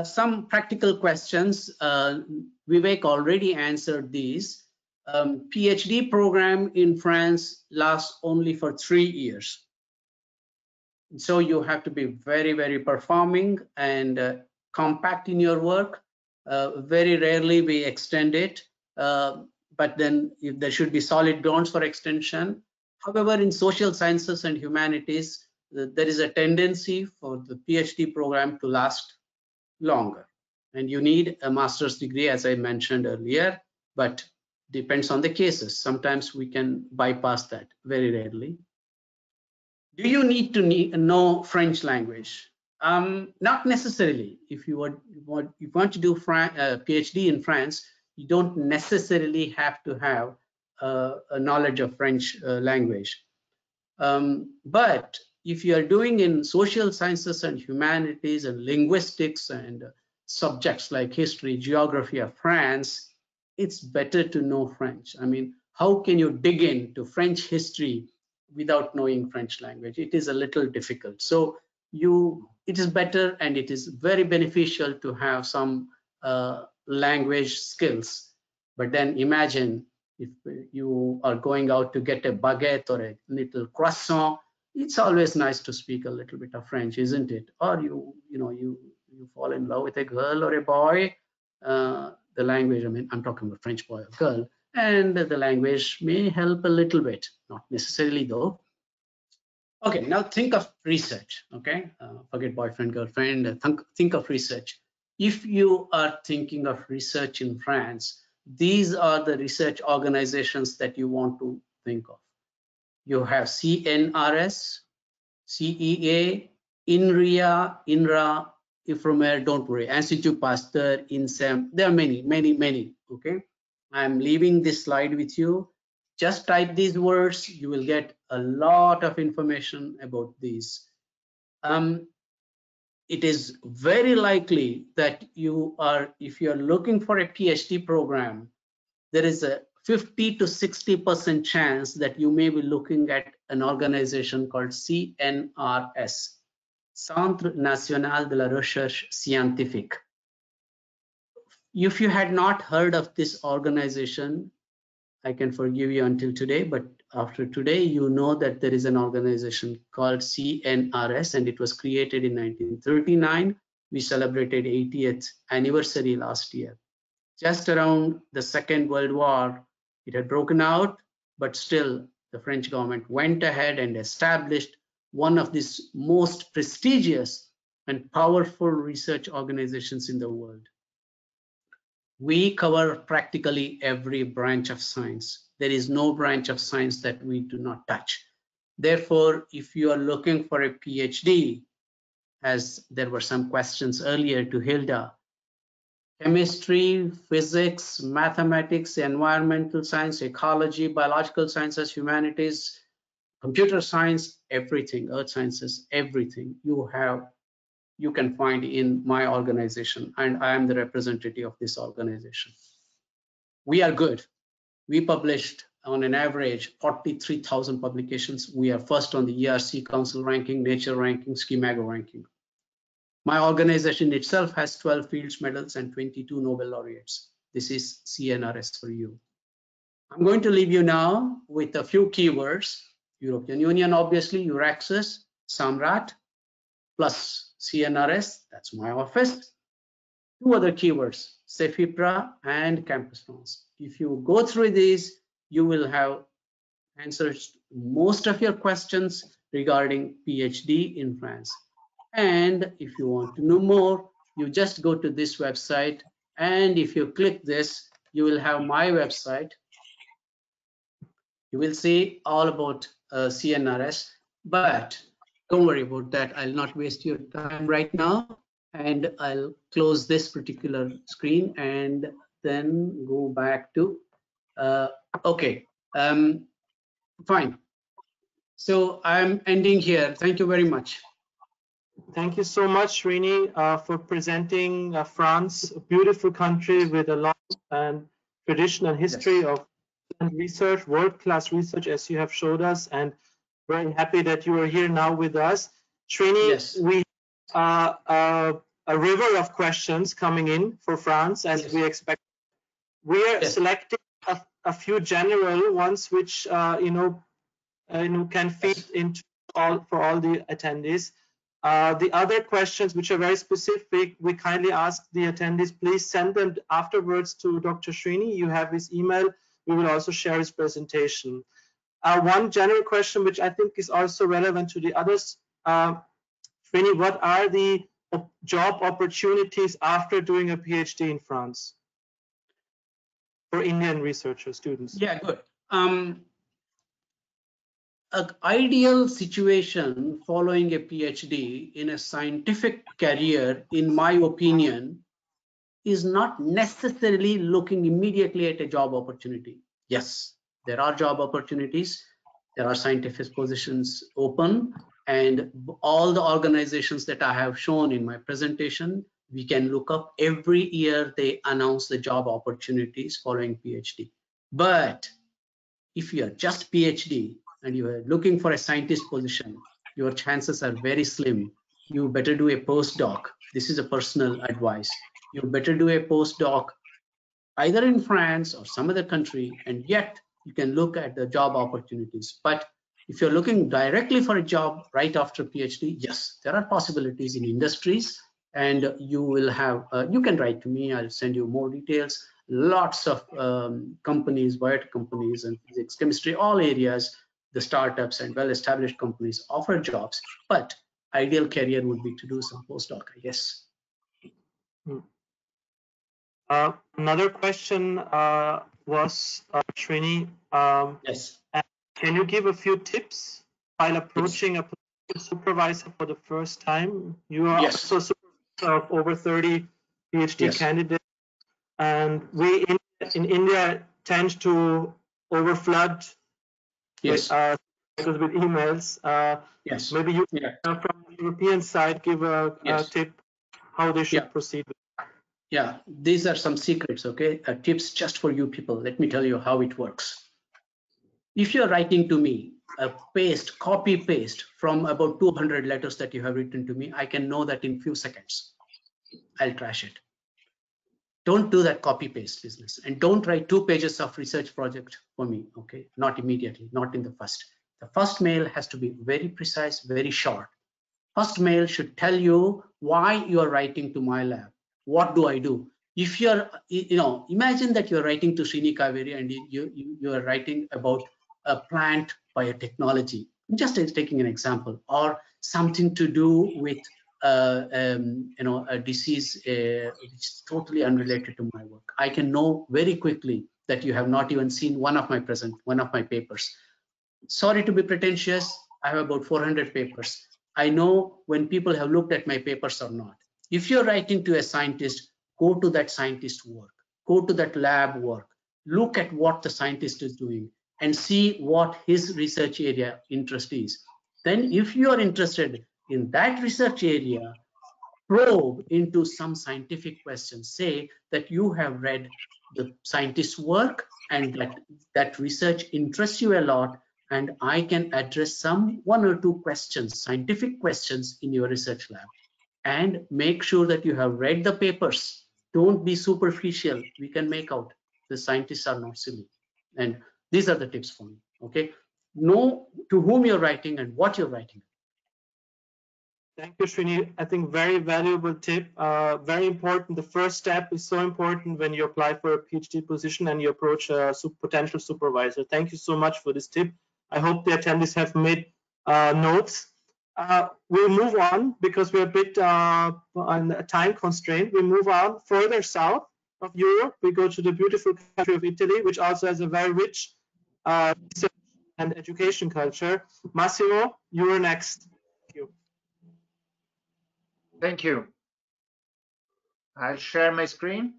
Some practical questions. Vivek already answered these. PhD program in France lasts only for 3 years. So you have to be very, very performing and compact in your work. Very rarely we extend it, but then there should be solid grounds for extension. However, in social sciences and humanities, there is a tendency for the PhD program to last longer. And you need a master's degree, as I mentioned earlier, but depends on the cases. Sometimes we can bypass that, very rarely. Do you need to know French language? Not necessarily. If you want to do PhD in France, you don't necessarily have to have a knowledge of French language. But if you are doing in social sciences and humanities and linguistics and subjects like history, geography of France, it's better to know French. I mean, how can you dig into French history without knowing French language? It is a little difficult. So it is better, and it is very beneficial to have some language skills. But then imagine if you are going out to get a baguette or a little croissant, it's always nice to speak a little bit of French, isn't it? Or you fall in love with a girl or a boy, the language, I mean, I'm talking about French boy or girl, and the language may help a little bit, not necessarily though. Okay, now think of research, okay? Forget boyfriend, girlfriend, think of research. If you are thinking of research in France, these are the research organizations that you want to think of. You have CNRS, CEA, INRIA, INRA, IFROMER, don't worry, Institut Pasteur, INSEM, there are many, okay? I'm leaving this slide with you. Just type these words, you will get a lot of information about these. It is very likely that if you are looking for a PhD program, there is a 50 to 60% chance that you may be looking at an organization called CNRS, Centre National de la Recherche Scientifique. If you had not heard of this organization, I can forgive you until today, but after today, you know that there is an organization called CNRS, and it was created in 1939. We celebrated 80th anniversary last year. Just around the Second World War, it had broken out, but still the French government went ahead and established one of these most prestigious and powerful research organizations in the world. We cover practically every branch of science. There is no branch of science that we do not touch. Therefore, if you are looking for a PhD, as there were some questions earlier to Hilda, chemistry, physics, mathematics, environmental science, ecology, biological sciences, humanities, computer science, everything, earth sciences, everything you can find in my organization, and I am the representative of this organization. We are good. We published on an average 43,000 publications. We are first on the ERC Council ranking, Nature ranking, Schimago ranking. My organization itself has 12 Fields Medals and 22 Nobel laureates. This is CNRS for you. I'm going to leave you now with a few keywords. European Union, obviously, EURAXESS, Samrat, plus CNRS, that's my office. Two other keywords, CEFIPRA and Campus France. If you go through these, you will have answers most of your questions regarding PhD in France. And if you want to know more, you just go to this website, and if you click this, you will have my website. You will see all about CNRS, but don't worry about that. I'll not waste your time right now, and I'll close this particular screen and then go back to okay, fine. So I'm ending here. Thank you very much. Thank you so much, Srini, for presenting France, a beautiful country with a long and tradition and history of research, world-class research, as you have showed us, and very happy that you are here now with us. Srini, we a river of questions coming in for France, as we expect. We are selecting a few general ones, which can fit into for all the attendees. The other questions, which are very specific, we kindly ask the attendees, please send them afterwards to Dr. Srini. You have his email. We will also share his presentation. One general question, which I think is also relevant to the others, Srini, what are the job opportunities after doing a PhD in France for Indian researchers, students? Yeah, good. An ideal situation following a PhD in a scientific career, in my opinion, is not necessarily looking immediately at a job opportunity. Yes, there are job opportunities. There are scientific positions open, and all the organizations that I have shown in my presentation, we can look up. Every year they announce the job opportunities following PhD. But if you are just PhD and you are looking for a scientist position, your chances are very slim. You better do a postdoc. This is a personal advice. You better do a postdoc either in France or some other country, and yet you can look at the job opportunities. But if you're looking directly for a job right after PhD, yes, there are possibilities in industries, and you will have, you can write to me, I'll send you more details. Lots of companies, biotech companies and physics, chemistry, all areas, the startups and well-established companies offer jobs, but ideal career would be to do some postdoc, I guess. Another question was, Srini, yes. Can you give a few tips while approaching a supervisor for the first time? You are also supervisor of over 30 PhD candidates, and we in India tend to overflood with emails. Maybe you from the European side give a tip how they should proceed. Yeah, these are some secrets, okay? Tips just for you people. Let me tell you how it works. If you're writing to me, copy paste from about 200 letters that you have written to me, I can know that in few seconds. I'll trash it. Don't do that copy paste business, and don't write 2 pages of research project for me, okay? Not immediately, not in the first. The first mail has to be very precise, very short. First mail should tell you why you are writing to my lab. What do I do? If you're, imagine that you're writing to Srini Kaveri and you are writing about a plant biotechnology. I'm just taking an example, or something to do with a disease which is totally unrelated to my work. I can know very quickly that you have not even seen one of my papers. Sorry to be pretentious, I have about 400 papers. I know when people have looked at my papers or not. If you're writing to a scientist, go to that scientist's work, go to that lab work, look at what the scientist is doing and see what his research area interest is. Then if you are interested in that research area, probe into some scientific questions. Say that you have read the scientist's work and that research interests you a lot, and I can address some 1 or 2 questions, scientific questions in your research lab. And make sure that you have read the papers. Don't be superficial. We can make out the scientists are not silly. And these are the tips for me, okay? Know to whom you're writing and what you're writing. Thank you, Srini. I think very valuable tip, very important. The first step is so important when you apply for a PhD position and you approach a potential supervisor. Thank you so much for this tip. I hope the attendees have made notes. We'll move on because we're a bit on a time constraint. We move on further south of Europe. We go to the beautiful country of Italy, which also has a very rich research and education culture. Massimo, you are next. Thank you. Thank you. I'll share my screen.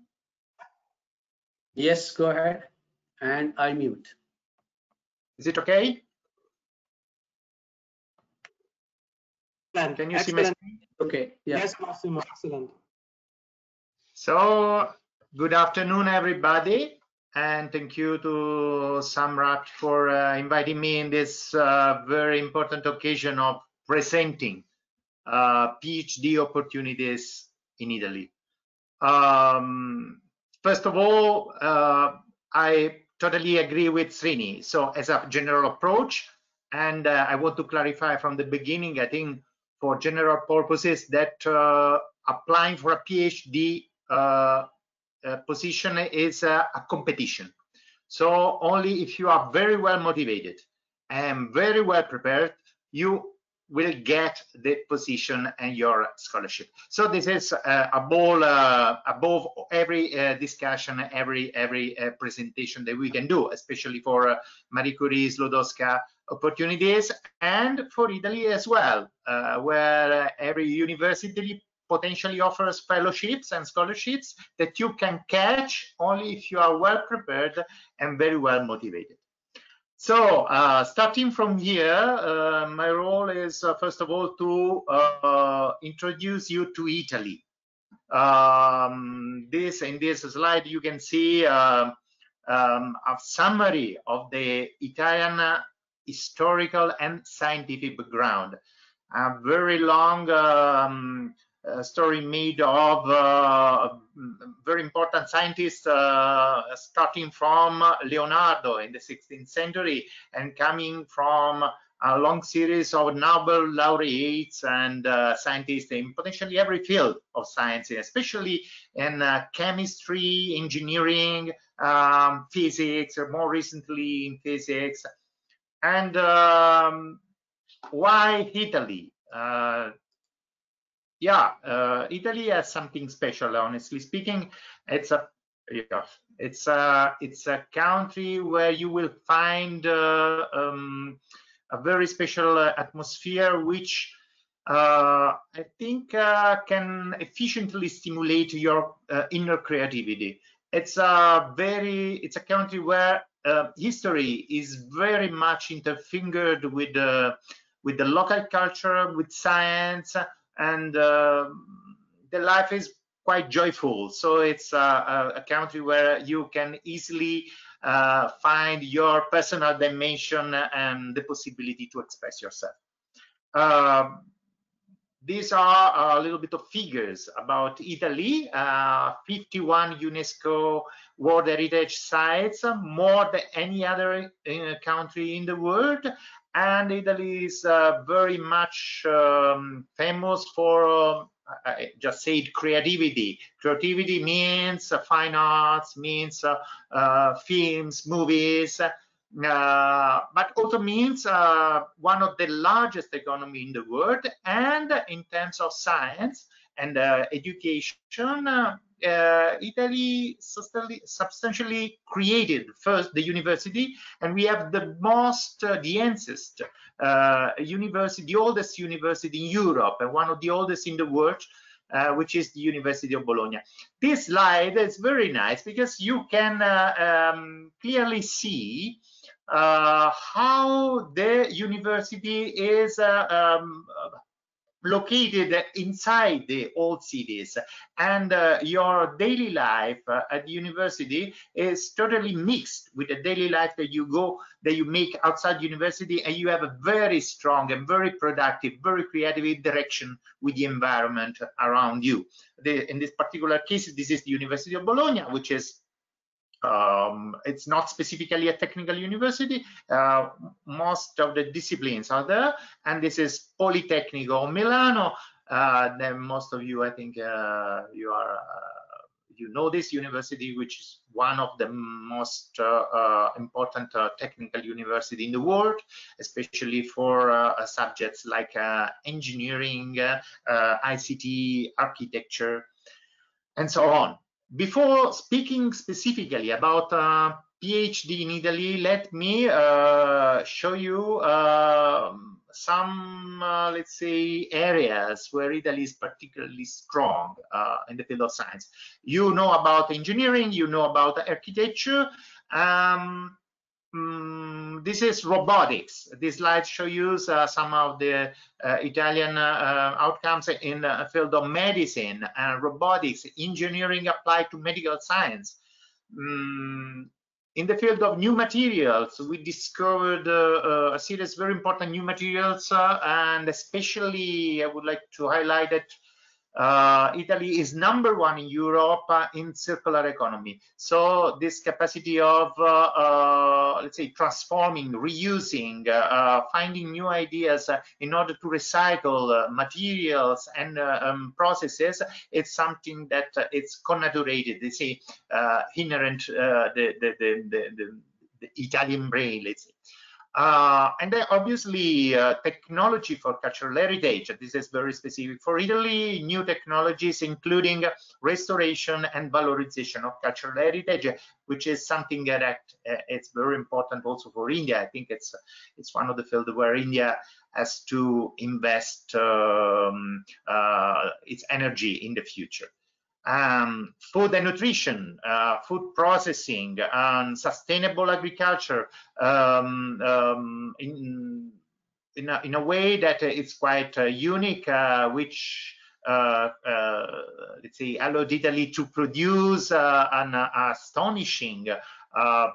Yes, go ahead. And I'll mute. Is it okay? Excellent. Can you see my Excellent. screen? Okay. Yeah. Yes, Massimo, excellent. So, good afternoon, everybody. And thank you to Samrat for inviting me in this very important occasion of presenting PhD opportunities in Italy. First of all, I totally agree with Srini. So as a general approach, and I want to clarify from the beginning, I think for general purposes that applying for a PhD position is a competition. So only if you are very well motivated and very well prepared, you will get the position and your scholarship. So this is above every discussion, every presentation that we can do, especially for Marie Curie, Slodowska opportunities, and for Italy as well, where every university potentially offers fellowships and scholarships that you can catch only if you are well prepared and very well motivated. So starting from here, my role is first of all to introduce you to Italy. In this slide you can see a summary of the Italian historical and scientific background. A very long story made of very important scientists, starting from Leonardo in the 16th century and coming from a long series of Nobel laureates and scientists in potentially every field of science, especially in chemistry, engineering, physics, or more recently in physics. And why Italy? Italy has something special. Honestly speaking, it's a country where you will find a very special atmosphere, which I think can efficiently stimulate your inner creativity. It's a country where history is very much interfingered with the local culture, with science, and the life is quite joyful. So it's a country where you can easily find your personal dimension and the possibility to express yourself. These are a little bit of figures about Italy. 51 UNESCO World Heritage Sites, more than any other country in the world. And Italy is very much famous for, I just said, creativity. Creativity means fine arts, means films, movies, but also means one of the largest economy in the world. And in terms of science and education, Italy substantially created first the university, and we have the densest university, the oldest university in Europe, and one of the oldest in the world, which is the University of Bologna. This slide is very nice because you can clearly see how the university is located inside the old cities, and your daily life at the university is totally mixed with the daily life that you make outside university, and you have a very strong and very productive, very creative interaction with the environment around you. In this particular case, this is the University of Bologna, which is it's not specifically a technical university. Most of the disciplines are there, and this is Politecnico Milano. Then most of you, I think, you know this university, which is one of the most important technical university in the world, especially for subjects like engineering, ICT, architecture, and so on. Before speaking specifically about PhD in Italy, let me show you some, let's say, areas where Italy is particularly strong in the field of science. You know about engineering, you know about architecture. This is robotics. This slide shows you some of the Italian outcomes in the field of medicine and robotics, engineering applied to medical science. In the field of new materials, we discovered a series of very important new materials, and especially I would like to highlight that Italy is #1 in Europe in circular economy. So this capacity of, let's say, transforming, reusing, finding new ideas in order to recycle materials and processes, it's something that it's connaturated, they say, inherent the Italian brain, let's say. And then obviously technology for cultural heritage. This is very specific for Italy. New technologies, including restoration and valorization of cultural heritage, which is something that it's very important also for India. I think it's one of the fields where India has to invest its energy in the future. Food and nutrition, food processing, and sustainable agriculture in a way that it's quite unique, which let's say allowed Italy to produce an astonishing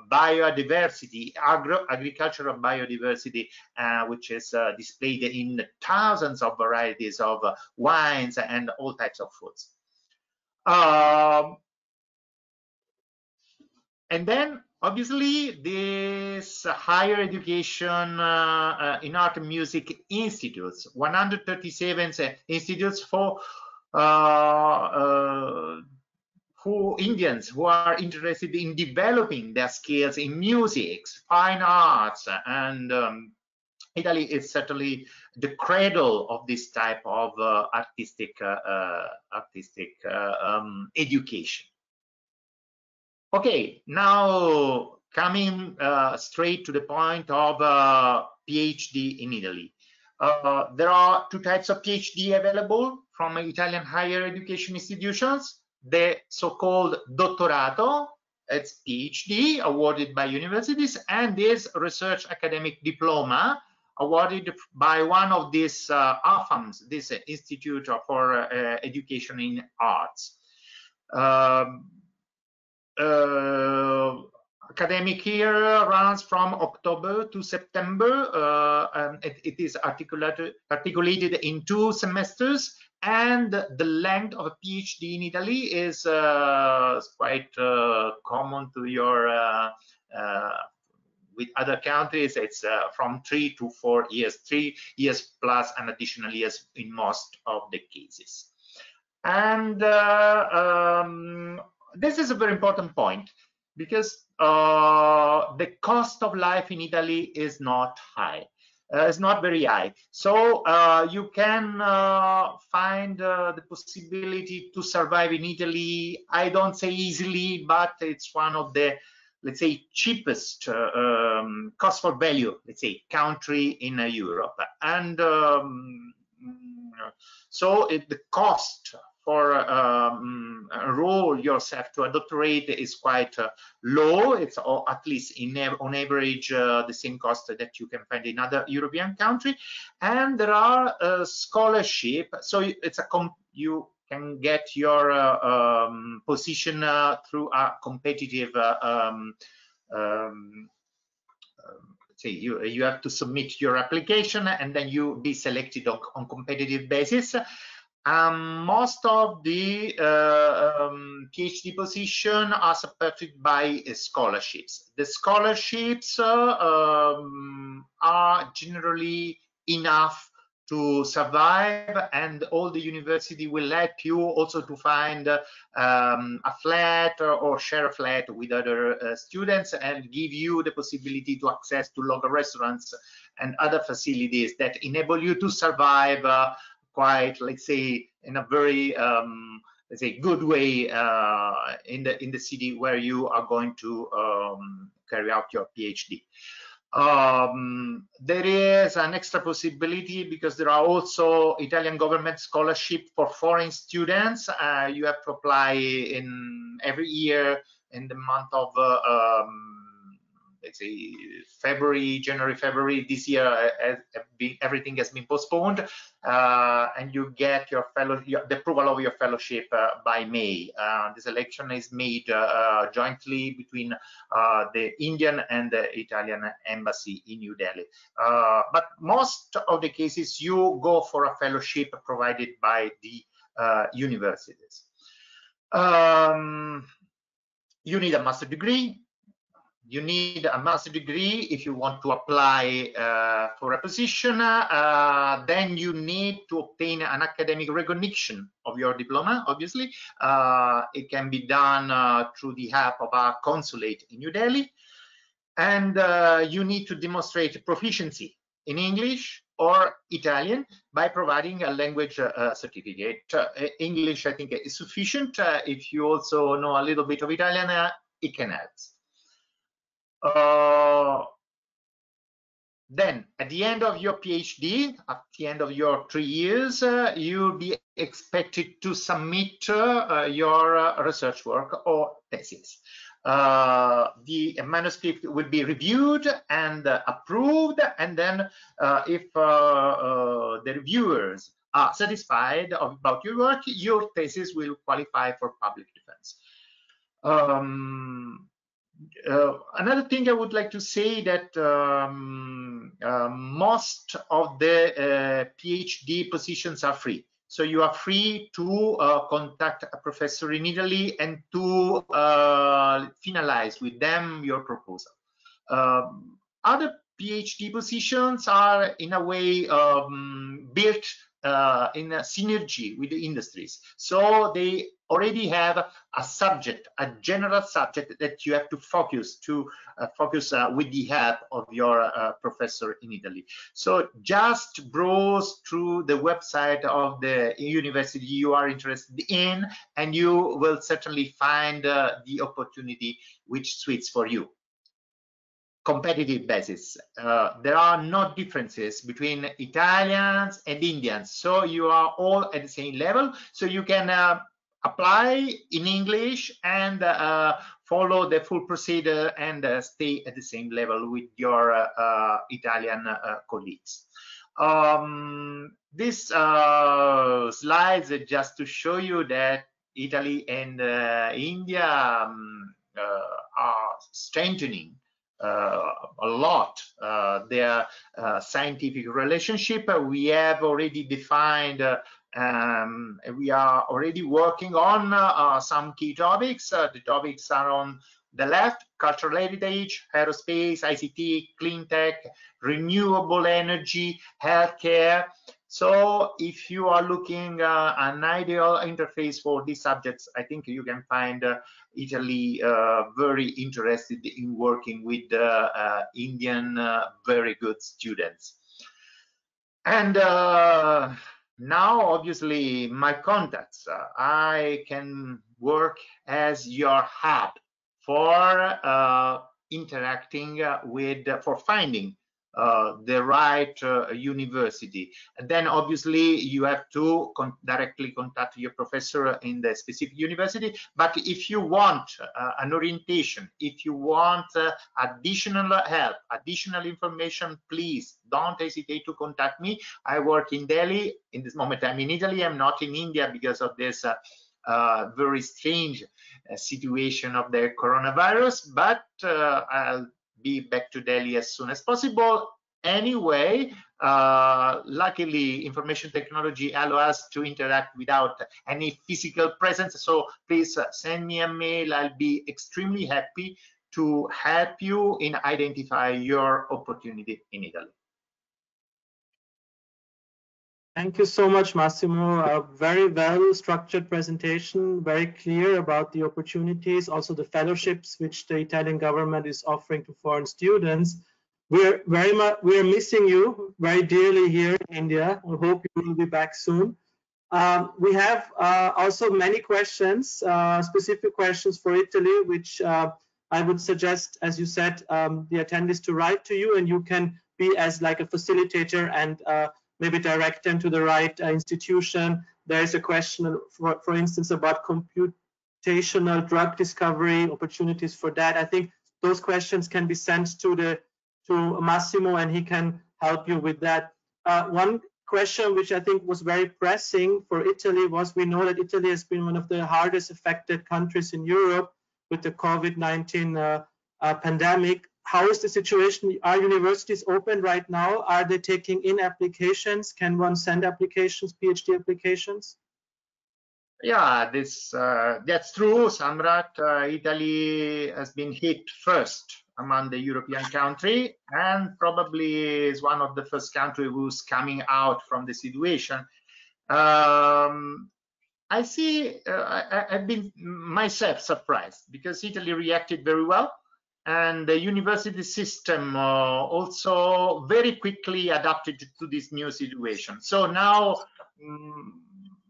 biodiversity, agricultural biodiversity, which is displayed in thousands of varieties of wines and all types of foods. And then obviously this higher education in art and music institutes, 137 institutes for who Indians who are interested in developing their skills in music, fine arts, and Italy is certainly the cradle of this type of artistic education. Okay, now coming straight to the point of PhD in Italy. There are two types of PhD available from Italian higher education institutions. The so-called dottorato, it's PhD awarded by universities, and this research academic diploma awarded by one of these AFAMs, this Institute for Education in Arts. Academic year runs from October to September, and it is articulated in 2 semesters, and the length of a PhD in Italy is quite common to your with other countries. It's from 3 to 4 years, 3 years plus an additional years in most of the cases. And this is a very important point, because the cost of life in Italy is not high. It's not very high. So you can find the possibility to survive in Italy. I don't say easily, but it's one of the, let's say, cheapest cost for value, let's say, country in Europe. And so the cost for enroll yourself to a doctorate is quite low. It's at least on average the same cost that you can find in other European countries. And there are scholarship. So it's you can get your position through a competitive. Say you have to submit your application, and then you be selected on competitive basis. Most of the PhD positions are supported by scholarships. The scholarships are generally enough to survive, and all the university will help you also to find a flat or share a flat with other students, and give you the possibility to access to local restaurants and other facilities that enable you to survive quite, let's say, in a very let's say good way in the city where you are going to carry out your PhD. There is an extra possibility because there are also Italian government scholarship for foreign students. You have to apply in every year in the month of let's say January, February. This year everything has been postponed, and you get your the approval of your fellowship by May. This election is made jointly between the Indian and the Italian embassy in New Delhi. But most of the cases you go for a fellowship provided by the universities. You need a master's degree. You need a master's degree if you want to apply for a position. Then you need to obtain an academic recognition of your diploma, obviously. It can be done through the help of a consulate in New Delhi. And you need to demonstrate proficiency in English or Italian by providing a language certificate. English, I think, is sufficient. If you also know a little bit of Italian, it can help. Then at the end of your PhD, at the end of your 3 years, you'll be expected to submit your research work or thesis. The manuscript will be reviewed and approved, and then if the reviewers are satisfied about your work, your thesis will qualify for public defense. Another thing I would like to say that most of the PhD positions are free. So you are free to contact a professor in Italy and to finalize with them your proposal. Other PhD positions are in a way built in a synergy with the industries. So they already have a subject, a general subject that you have to focus with the help of your professor in Italy. So just browse through the website of the university you are interested in, and you will certainly find the opportunity which suits for you. Competitive basis. There are no differences between Italians and Indians, so you are all at the same level. So you can apply in English and follow the full procedure and stay at the same level with your Italian colleagues. This slides just to show you that Italy and India are strengthening a lot their scientific relationship. We have already defined we are already working on some key topics. The topics are on the left: cultural heritage, aerospace, ICT, clean tech, renewable energy, healthcare. So if you are looking an ideal interface for these subjects, I think you can find Italy very interested in working with Indian very good students. And now, obviously, my contacts, I can work as your hub for interacting with, for finding the right university. And then obviously you have to directly contact your professor in the specific university. But if you want an orientation, if you want additional help, additional information, please don't hesitate to contact me. I work in Delhi. In this moment I'm in Italy. I'm not in India because of this very strange situation of the coronavirus, but I'll be back to Delhi as soon as possible. Anyway, luckily information technology allows us to interact without any physical presence, so please send me a mail. I'll be extremely happy to help you in identify your opportunity in Italy. Thank you so much, Massimo. A very well structured presentation, very clear about the opportunities, also the fellowships which the Italian government is offering to foreign students. We're missing you very dearly here in India. We hope you will be back soon. We have also many questions, specific questions for Italy, which I would suggest, as you said, the attendees to write to you, and you can be as like a facilitator and maybe direct them to the right institution. There is a question, for instance, about computational drug discovery, opportunities for that. I think those questions can be sent to Massimo, and he can help you with that. One question which I think was very pressing for Italy was, we know that Italy has been one of the hardest affected countries in Europe with the COVID-19 pandemic. How is the situation? Are universities open right now? Are they taking in applications? Can one send applications, PhD applications? Yeah, that's true, Samrat. Italy has been hit first among the European country, and probably is one of the first country who's coming out from the situation. I see, I've been myself surprised because Italy reacted very well, and the university system also very quickly adapted to this new situation. So now,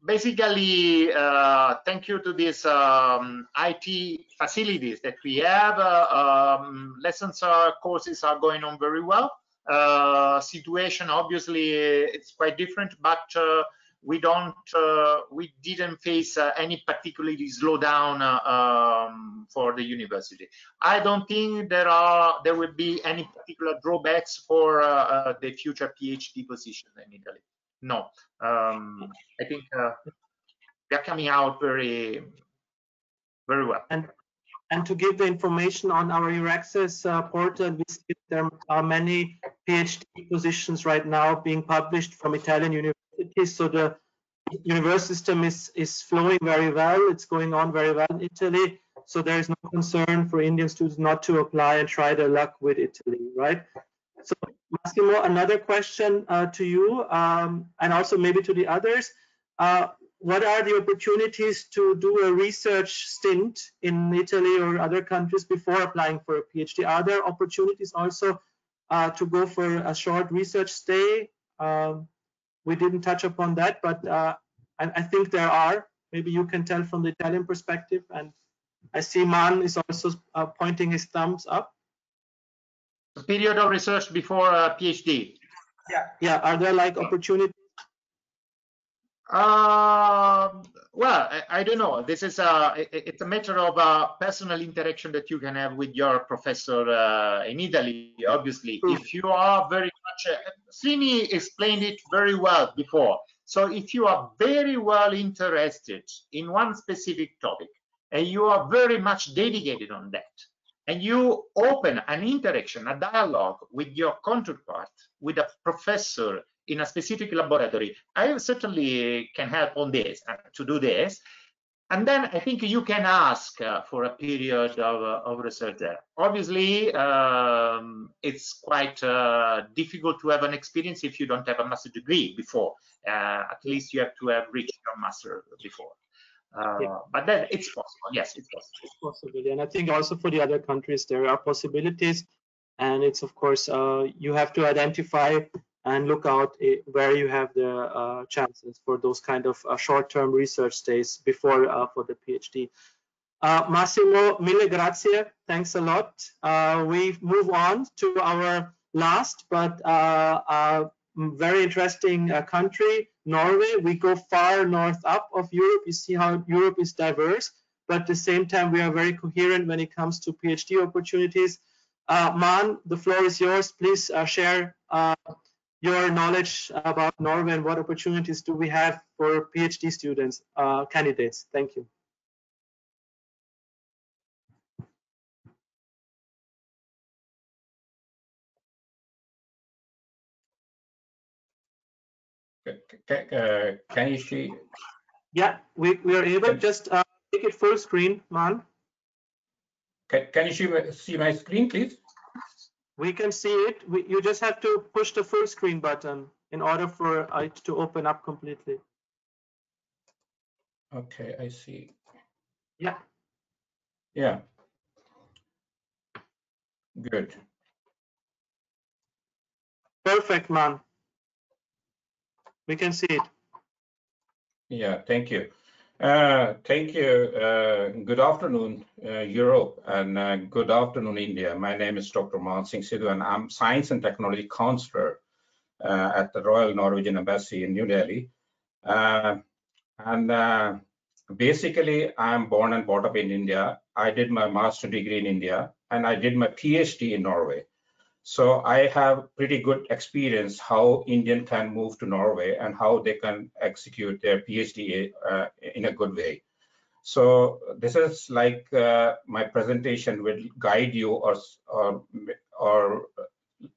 basically, thank you to these IT facilities that we have, lessons courses are going on very well. Situation, obviously, it's quite different, but we didn't face any particularly slowdown for the university. I don't think there will be any particular drawbacks for the future PhD position in Italy. No, I think they're coming out very well. And to give the information on our EURAXESS portal, we see there are many PhD positions right now being published from Italian universities. So the university system is flowing very well. It's going on very well in Italy. So there is no concern for Indian students not to apply and try their luck with Italy, right? So Massimo, another question to you, and also maybe to the others. What are the opportunities to do a research stint in Italy or other countries before applying for a PhD? Are there opportunities also to go for a short research stay? We didn't touch upon that, but I think there are. Maybe you can tell from the Italian perspective. And I see Man is also pointing his thumbs up. A period of research before a PhD. Yeah. Are there like opportunities? Well, I don't know. This is it's a matter of personal interaction that you can have with your professor in Italy. Obviously, if you are very much, Srini explained it very well before. So if you are very well interested in one specific topic and you are very much dedicated on that, and you open an interaction, a dialogue with your counterpart, with a professor in a specific laboratory, I certainly can help on this, to do this. And then I think you can ask for a period of research there. Obviously, it's quite difficult to have an experience if you don't have a master's degree before. At least you have to have reached your master before. But then it's possible. Yes, it's possible. It's possible. And I think also for the other countries, there are possibilities. And it's, of course, you have to identify and look out where you have the chances for those kind of short-term research stays before for the PhD. Massimo, mille grazie. Thanks a lot. We move on to our last but very interesting country, Norway. We go far north up of Europe. You see how Europe is diverse, but at the same time, we are very coherent when it comes to PhD opportunities. Man, the floor is yours. Please share your knowledge about Norway and what opportunities do we have for PhD students, candidates. Thank you. Can you see? Yeah, we are able. Just make it full screen, Man. Can you see my screen, please? We can see it. You just have to push the full screen button. in order for it to open up completely. Okay, I see. Yeah. Yeah. Good. Perfect, man. We can see it. Yeah, thank you. Thank you. Good afternoon, Europe, and good afternoon, India. My name is Dr. Man Singh Sidhu, and I'm Science and Technology Counselor at the Royal Norwegian Embassy in New Delhi. Basically, I'm born and brought up in India. I did my master's degree in India, and I did my PhD in Norway. So I have pretty good experience how Indian can move to Norway and how they can execute their PhD in a good way. So this is like my presentation will guide you, or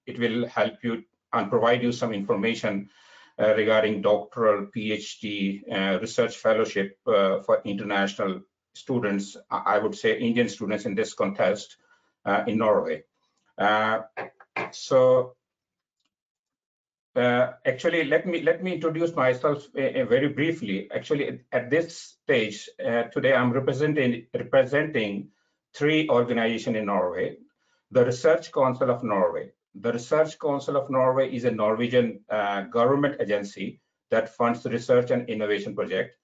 it will help you and provide you some information regarding doctoral, PhD, research fellowship for international students. I would say Indian students in this contest in Norway. Actually, let me introduce myself very briefly. Actually, at this stage today, I'm representing 3 organizations in Norway. The Research Council of Norway. The Research Council of Norway is a Norwegian government agency that funds the research and innovation project.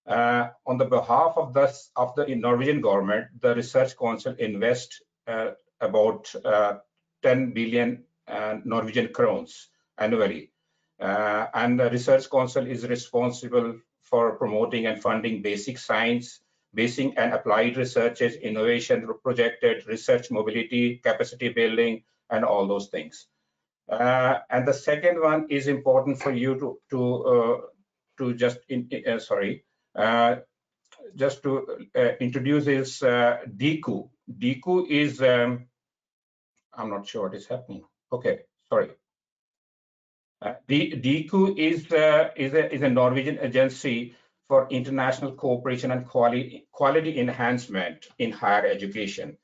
On the behalf of the Norwegian government, the Research Council invests about 10 billion Norwegian crowns annually. And the Research Council is responsible for promoting and funding basic science, basic and applied researches, innovation, projected research, mobility, capacity building, and all those things. And the second one is important for you to just introduce is DIKU. DIKU is I'm not sure what is happening. Okay, sorry. DIKU is a Norwegian agency for international cooperation and quality enhancement in higher education.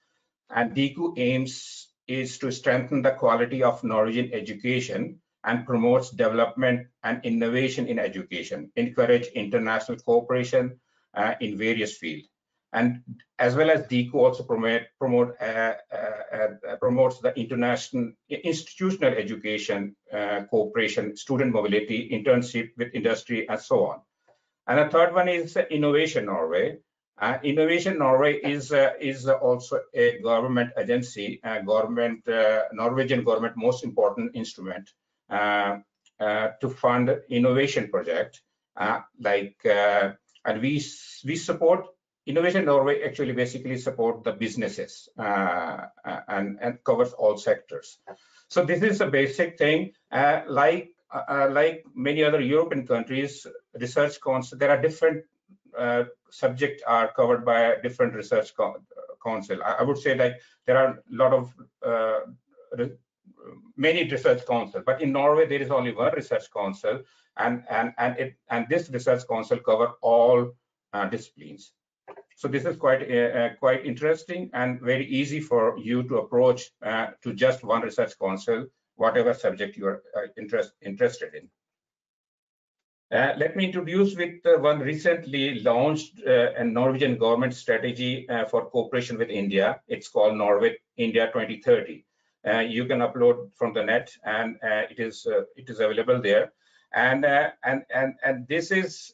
And DIKU aims is to strengthen the quality of Norwegian education and promotes development and innovation in education, encourage international cooperation in various fields. And as well as DIKU also promotes the international institutional education, cooperation, student mobility, internship with industry, and so on. And the third one is Innovation Norway. Innovation Norway is also a government agency, Norwegian government most important instrument to fund innovation project. And we support Innovation Norway actually basically support the businesses and covers all sectors. So this is a basic thing. Like many other European countries, research council, there are different subjects are covered by different research council. I would say like there are a lot of many research councils, but in Norway there is only one research council, and this research council cover all disciplines. So this is quite interesting and very easy for you to approach to just one research council, whatever subject you are interested in. Let me introduce with one recently launched a Norwegian government strategy for cooperation with India. It's called Norway India 2030. You can upload from the net, and it is available there. And this is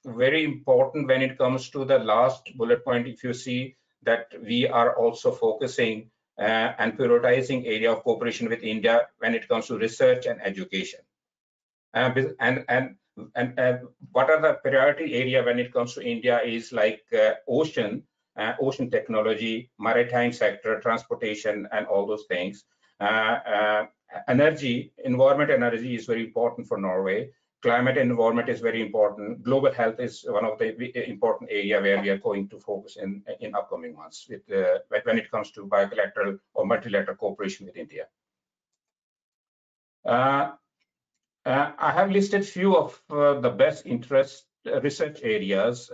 very important when it comes to the last bullet point. If you see that we are also focusing and prioritizing area of cooperation with India when it comes to research and education. And what are the priority area when it comes to India is like ocean technology, maritime sector, transportation, and all those things. Energy, environment, energy is very important for Norway. Climate and environment is very important. Global health is one of the important area where we are going to focus in upcoming months with when it comes to bilateral or multilateral cooperation with India. I have listed few of the best interest research areas.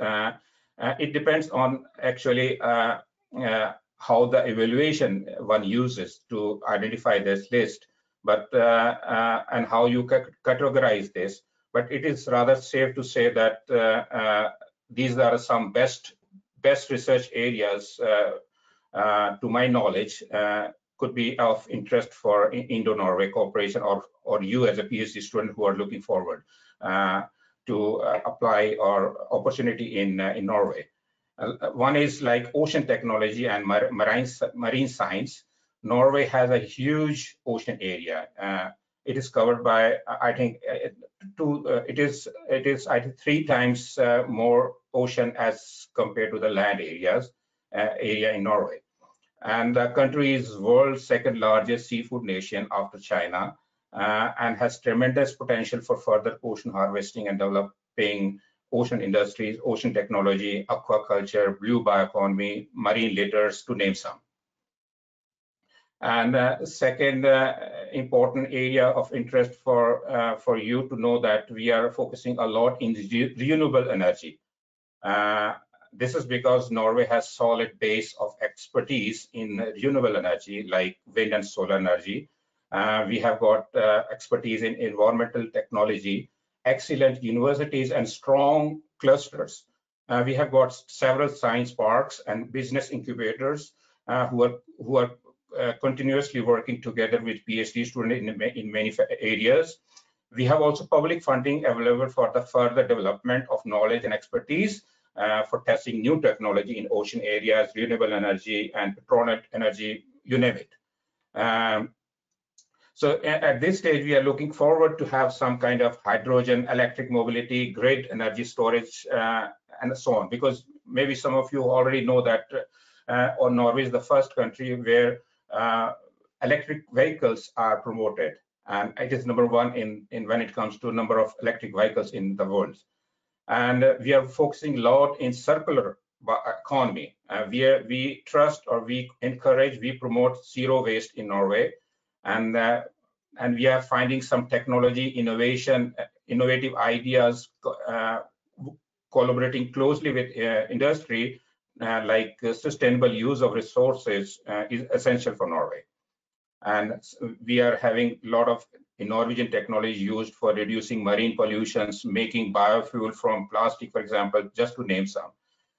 It depends on actually how the evaluation one uses to identify this list. but and how you categorize this. But it is rather safe to say that these are some best research areas, to my knowledge, could be of interest for Indo-Norway cooperation, or you as a PhD student who are looking forward to apply or opportunity in Norway. One is like ocean technology and marine science. Norway has a huge ocean area. It is covered by, I think, it is I think 3 times more ocean as compared to the land area in Norway. And the country is world's 2nd largest seafood nation after China, and has tremendous potential for further ocean harvesting and developing ocean industries, ocean technology, aquaculture, blue bioeconomy, marine litters, to name some. And second important area of interest for you to know that we are focusing a lot in renewable energy. This is because Norway has solid base of expertise in renewable energy like wind and solar energy. We have got expertise in environmental technology, excellent universities and strong clusters. We have got several science parks and business incubators who are continuously working together with PhD students in many areas. We have also public funding available for the further development of knowledge and expertise for testing new technology in ocean areas, renewable energy, and petroleum energy, you name it. So at this stage, we are looking forward to have some kind of hydrogen, electric mobility, grid energy storage, and so on, because maybe some of you already know that Norway is the first country where electric vehicles are promoted, and it is #1 in when it comes to number of electric vehicles in the world. And we are focusing a lot in circular economy. We trust, or we encourage, we promote zero waste in Norway, and we are finding some technology innovation, innovative ideas, collaborating closely with industry, like sustainable use of resources is essential for Norway. And we are having a lot of Norwegian technology used for reducing marine pollutions, making biofuel from plastic, for example, just to name some.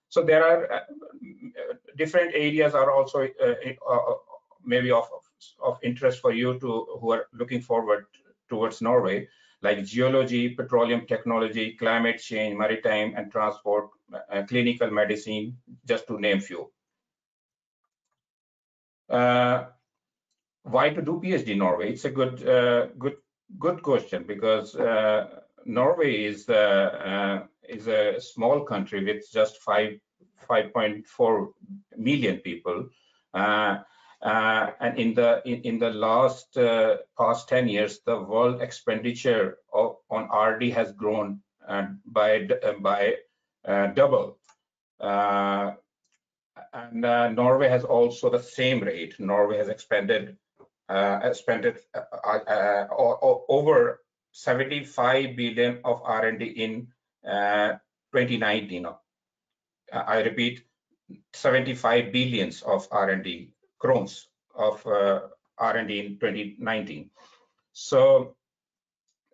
So there are different areas are also maybe of interest for you who are looking forward towards Norway, like geology, petroleum technology, climate change, maritime and transport, clinical medicine, just to name few. Why to do PhD in Norway? It's a good question, because Norway is a small country with just 5.4 million people, and in the past 10 years, the world expenditure on R&D has grown by double. And Norway has also the same rate. Norway has expended over 75 billion of R&D in 2019. I repeat, 75 billions of R&D crowns of R&D in 2019. So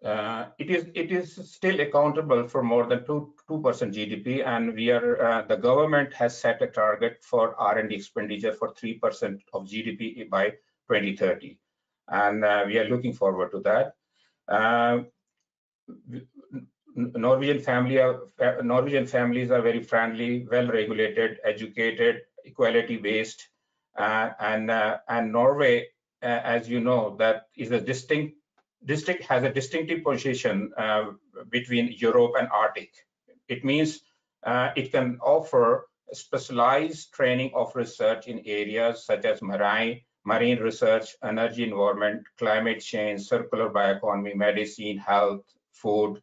it is still accountable for more than 2% GDP, and we are the government has set a target for R&D expenditure for 3% of GDP by 2030, and we are looking forward to that. Norwegian families are very friendly, well regulated, educated, equality based, and Norway, as you know, that is a district has a distinctive position between Europe and Arctic. It means it can offer specialized training of research in areas such as marine research, energy, environment, climate change, circular bioeconomy, medicine, health, food,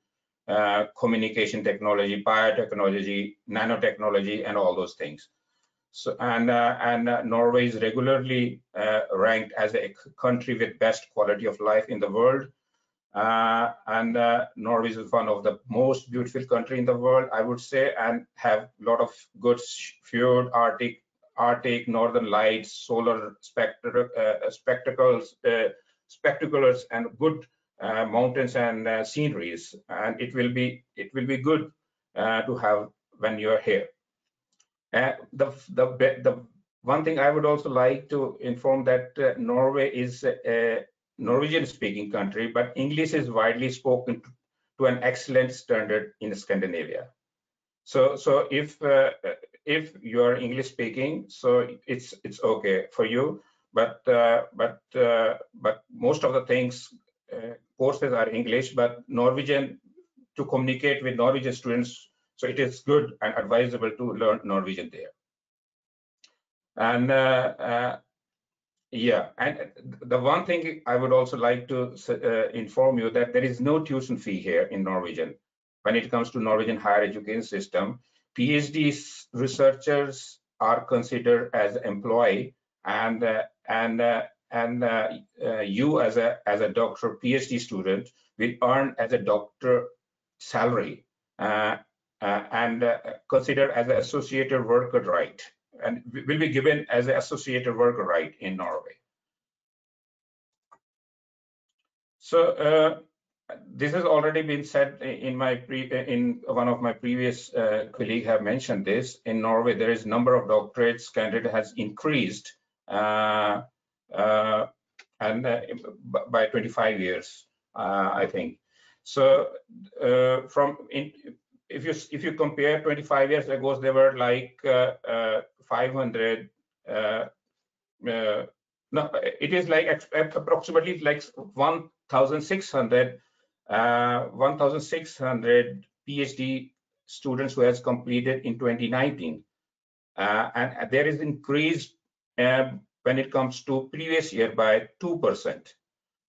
communication technology, biotechnology, nanotechnology, and all those things. So and Norway is regularly ranked as a country with best quality of life in the world. Norway is one of the most beautiful country in the world, I would say, and have a lot of good fjord, Arctic, Northern Lights, solar spectacles, spectaculars and good mountains and sceneries, and it will be good to have when you are here. The one thing I would also like to inform that Norway is a Norwegian-speaking country, but English is widely spoken to an excellent standard in Scandinavia. So if you are English speaking, so it's okay for you, but most of the things courses are English, but Norwegian, to communicate with Norwegian students, so it is good and advisable to learn Norwegian there. And yeah, and the one thing I would also like to inform you that there is no tuition fee here in Norwegian. When it comes to Norwegian higher education system, PhD researchers are considered as employee, and you as a doctor PhD student will earn as a doctor salary and considered as an associated worker right, and will be given as an associated worker right in Norway. So this has already been said in one of my previous colleagues have mentioned this. In Norway, there is number of doctorates candidate has increased and by 25 years, I think. So if you compare 25 years ago, there were like 500. No, it is like approximately like 1,600 PhD students who has completed in 2019, and there is increase when it comes to previous year by 2%.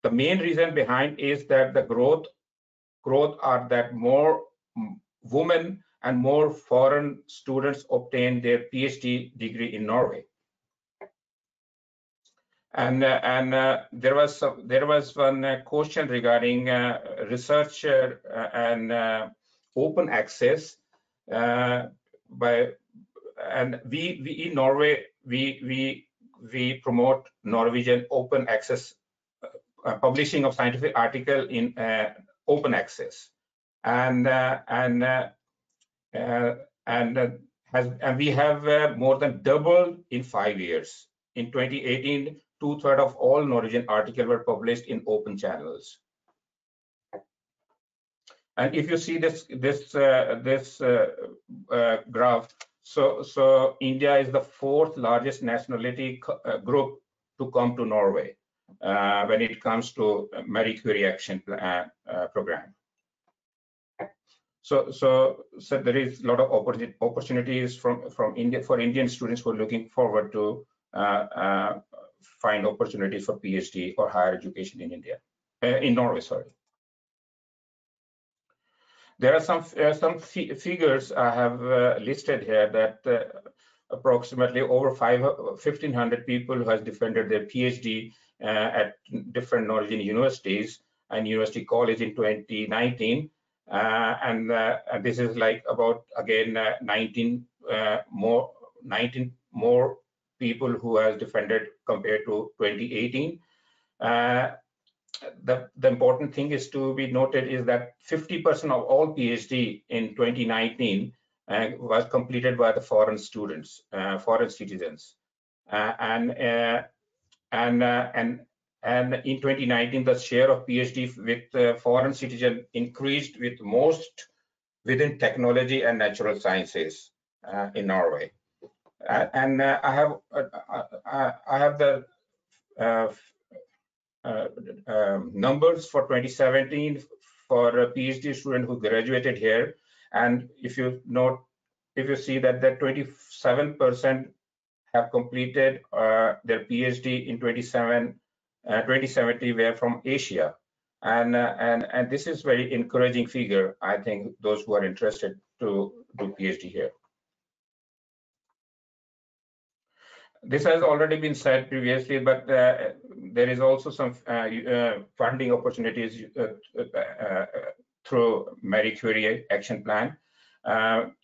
The main reason behind is that the growth are that more women and more foreign students obtain their PhD degree in Norway. And there was one question regarding research and open access and we in Norway we promote Norwegian open access publishing of scientific article in open access, and we have more than doubled in 5 years. In 2018, 2/3 of all Norwegian articles were published in open channels. And if you see this graph, so India is the 4th largest nationality group to come to Norway when it comes to Marie Curie Action Program. So there is a lot of opportunities from India for Indian students who are looking forward to find opportunities for PhD or higher education in India, in Norway, sorry. There are some figures I have listed here that approximately over 1,500 people who has defended their PhD at different Norwegian universities and university college in 2019, and this is like about again 19 more people who has defended compared to 2018. The important thing is to be noted is that 50% of all PhD in 2019 was completed by the foreign students, foreign citizens, and in 2019 the share of PhD with foreign citizen increased with most within technology and natural sciences in Norway. And I have the numbers for 2017 for a PhD student who graduated here, and if you see that 27% have completed their PhD in 2070 were from Asia, and this is very encouraging figure. I think those who are interested to do PhD here. This has already been said previously, but there is also some funding opportunities through Marie Curie Action Plan.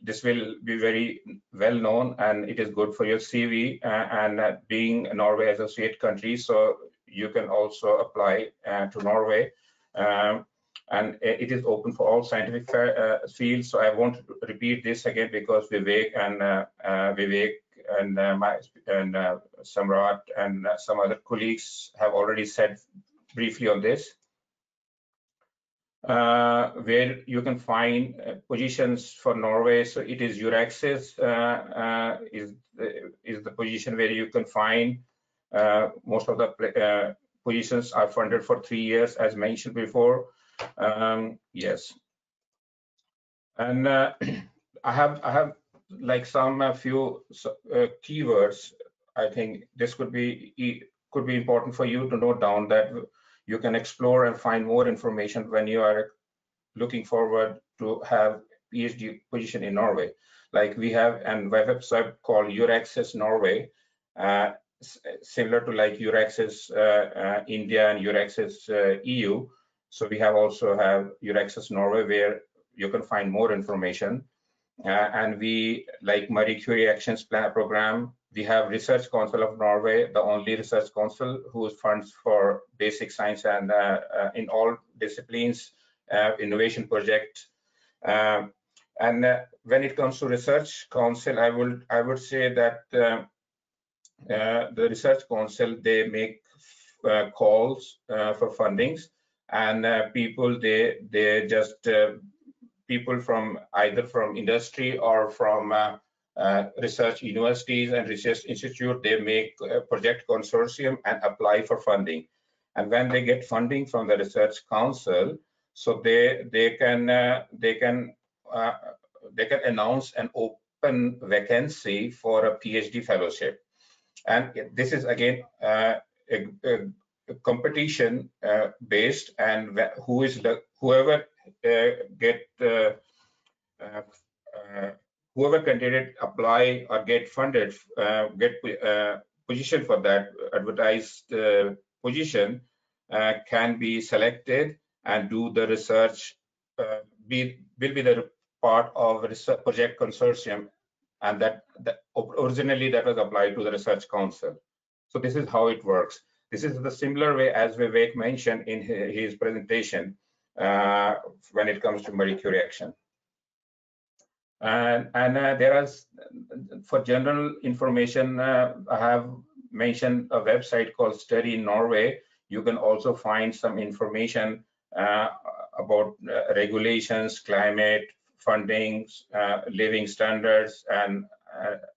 This will be very well known, and it is good for your CV and being a Norway associate country. So you can also apply to Norway. And it is open for all scientific fields. So I won't repeat this again because Vivek and Samrat and some other colleagues have already said briefly on this. Where you can find positions for Norway. So it is EURAXESS is the position where you can find most of the positions are funded for 3 years, as mentioned before. Yes, and I have like some few keywords. I think this could be important for you to note down, that you can explore and find more information when you are looking forward to have PhD position in Norway. Like we have a website called EURAXESS Norway, similar to like EURAXESS India and EURAXESS EU. So we also have EURAXESS Norway, where you can find more information. And we, like Marie Curie Actions Program, we have Research Council of Norway, the only research council who funds for basic science and in all disciplines, innovation projects. And when it comes to Research Council, I would say that the Research Council, they make calls for fundings, and people they just people from either from industry or from research universities and research institute, they make a project consortium and apply for funding. And when they get funding from the Research Council, so they can announce an open vacancy for a PhD fellowship. And this is again a competition based, and whoever whoever candidate apply or get funded, get position for that advertised position, can be selected and do the research, will be the part of a research project consortium, and that originally that was applied to the Research Council. So this is how it works. This is the similar way as Vivek mentioned in his presentation when it comes to Marie Curie Action. And there is, for general information, I have mentioned a website called Study in Norway. You can also find some information about regulations, climate, fundings, living standards, and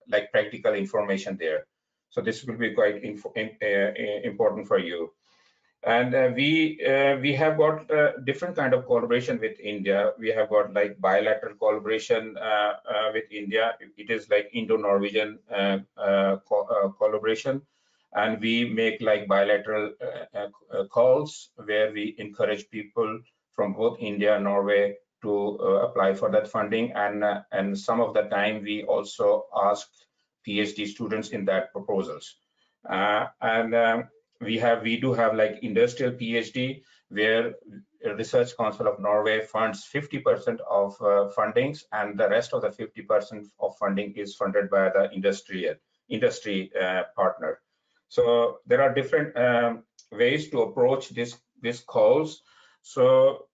like practical information there. So this will be quite important for you. And we have got different kind of collaboration with India. We have got like bilateral collaboration with India. It is like Indo-Norwegian collaboration, and we make like bilateral calls where we encourage people from both India and Norway to apply for that funding. And some of the time we also ask PhD students in that proposals. We do have like industrial PhD, where Research Council of Norway funds 50% of fundings, and the rest of the 50% of funding is funded by the industry partner. So there are different ways to approach this calls. So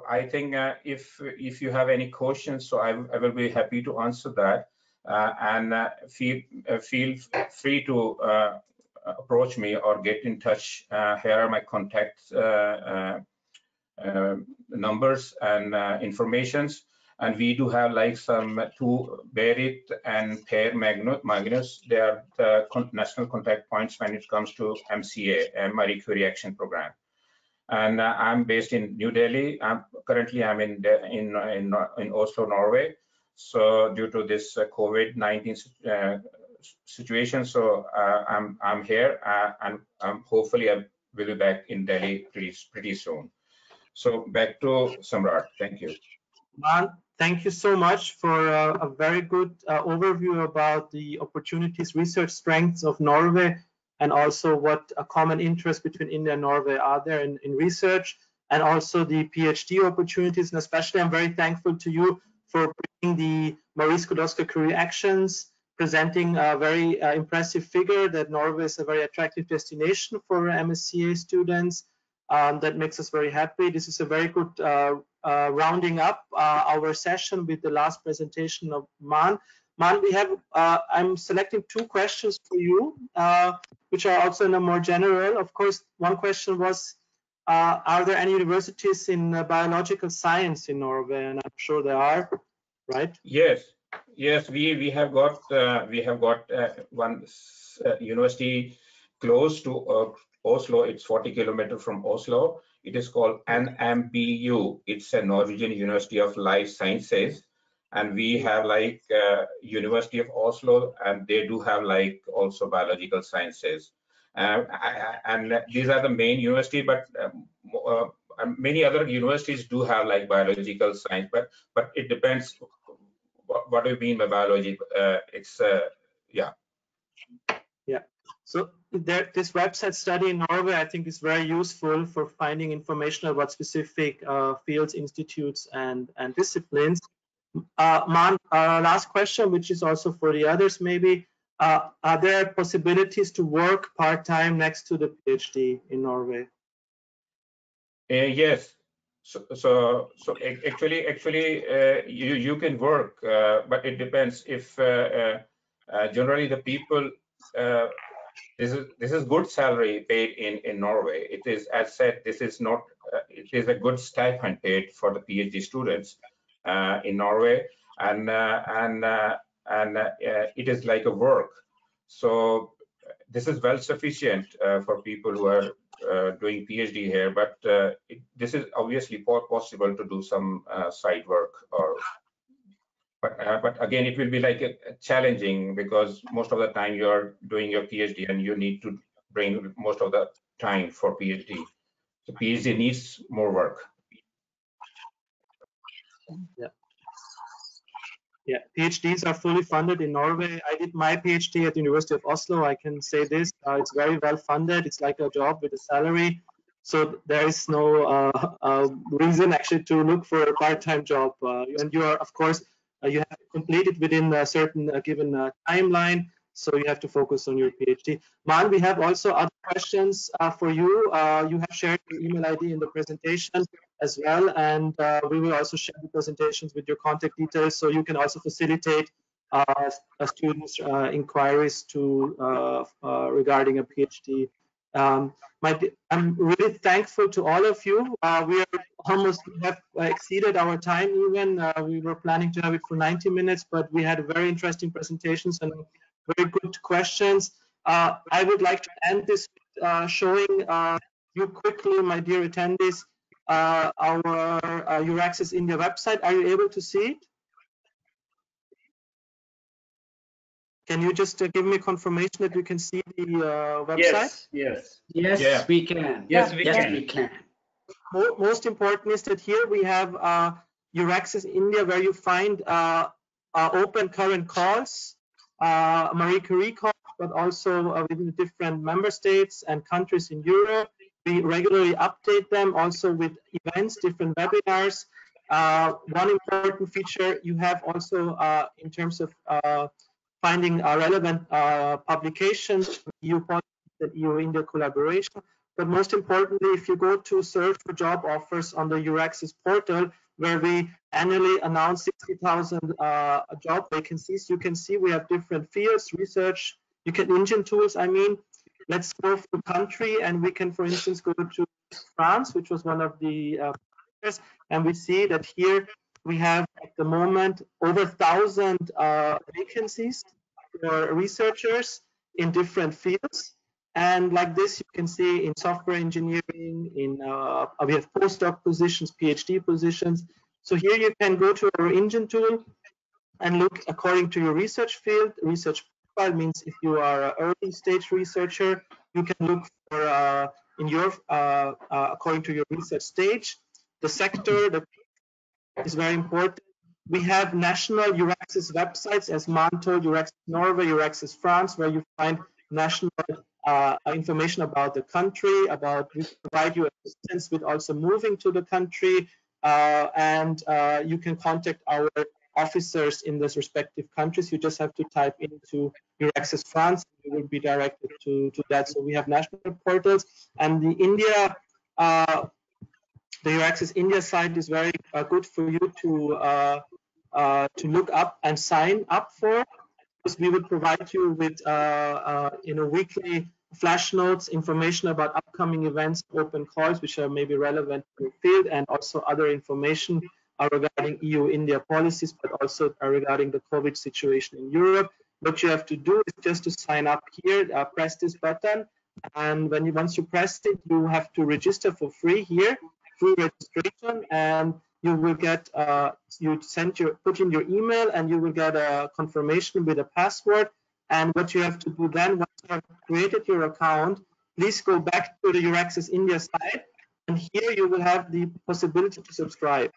I think if you have any questions, so I will be happy to answer that, and feel free to approach me or get in touch. Here are my contact numbers and informations. And we do have like some two, Berit and Per Magnus. They are the national contact points when it comes to MCA, Marie Curie Action Program. And I'm based in New Delhi. Currently I'm in Oslo, Norway. So due to this COVID-19 situation, so I'm here, and hopefully I will be back in Delhi pretty soon. So back to Samrat. Thank you. Thank you so much for a very good overview about the opportunities, research strengths of Norway, and also what a common interest between India and Norway are there in research, and also the PhD opportunities. And especially I'm very thankful to you for bringing the Marie Skłodowska Curie Actions presenting a very impressive figure that Norway is a very attractive destination for MSCA students. That makes us very happy. This is a very good rounding up our session with the last presentation of Man. Man, we have, I'm selecting 2 questions for you, which are also in a more general. Of course, one question was, are there any universities in biological science in Norway? And I'm sure there are, right? Yes, we have got one university close to Oslo. It's 40 kilometers from Oslo. It is called NMBU. It's a Norwegian University of Life Sciences, and we have like University of Oslo, and they do have like also biological sciences. And these are the main university, but many other universities do have like biological science, but it depends. What do you mean by biology? Yeah. So this website Study in Norway, I think, is very useful for finding information about specific fields, institutes, and disciplines. Man, last question, which is also for the others maybe. Are there possibilities to work part-time next to the PhD in Norway? Yes. So actually, you can work, but it depends. If generally the people, this is good salary paid in Norway. It is, as said, this is not. It is a good stipend paid for the PhD students in Norway, and it is like a work. So this is well sufficient for people who are doing PhD here, but this is obviously possible to do some side work, but again, it will be like challenging, because most of the time you're doing your PhD and you need to bring most of the time for PhD. So PhD needs more work. Yeah, PhDs are fully funded in Norway. I did my PhD at the University of Oslo. I can say this, it's very well funded. It's like a job with a salary. So there is no reason actually to look for a part-time job. And you are, of course, you have to complete it within a certain given timeline. So you have to focus on your PhD. Man, we have also other questions for you. You have shared your email ID in the presentation as well, and we will also share the presentations with your contact details, so you can also facilitate students' inquiries to regarding a PhD. I'm really thankful to all of you. We have exceeded our time even. We were planning to have it for 90 minutes, but we had very interesting presentations and very good questions. I would like to end this showing you quickly, my dear attendees, our EURAXESS India website. Are you able to see it? Can you just give me confirmation that you can see the website? Yes. Yes, we can. Yes, we can. Most important is that here we have EURAXESS India, where you find open current calls, Marie Curie calls, but also within the different member states and countries in Europe. We regularly update them also with events, different webinars. One important feature you have also in terms of finding relevant publications, EU policies and EU-India collaboration. But most importantly, if you go to search for job offers on the EURAXESS portal, where we annually announce 60,000 job vacancies, you can see we have different fields, research, you can engine tools, I mean. Let's go for country, and we can, for instance, go to France, which was one of the and we see that here we have at the moment over 1,000 vacancies for researchers in different fields. And like this, you can see in software engineering, we have postdoc positions, PhD positions. So here you can go to our engine tool and look according to your research field. Research profile means if you are an early stage researcher, you can look for according to your research stage. The sector is very important. We have national EURAXESS websites, as Man told, EURAXESS Norway, EURAXESS France, where you find national information about the country, we provide you assistance with also moving to the country, and you can contact our officers in those respective countries. You just have to type into EURAXESS France, you will be directed to that. So we have national portals, and the India, the EURAXESS India site is very good for you to look up and sign up for, because we will provide you with weekly flash notes, information about upcoming events, open calls, which are maybe relevant to your field, and also other information regarding EU-India policies, but also regarding the COVID situation in Europe. What you have to do is just to sign up here, press this button, and once you press it, you have to register for free here, free registration, and you will get put in your email, and you will get a confirmation with a password. And what you have to do then, once you have created your account, please go back to the EURAXESS India site, and here you will have the possibility to subscribe.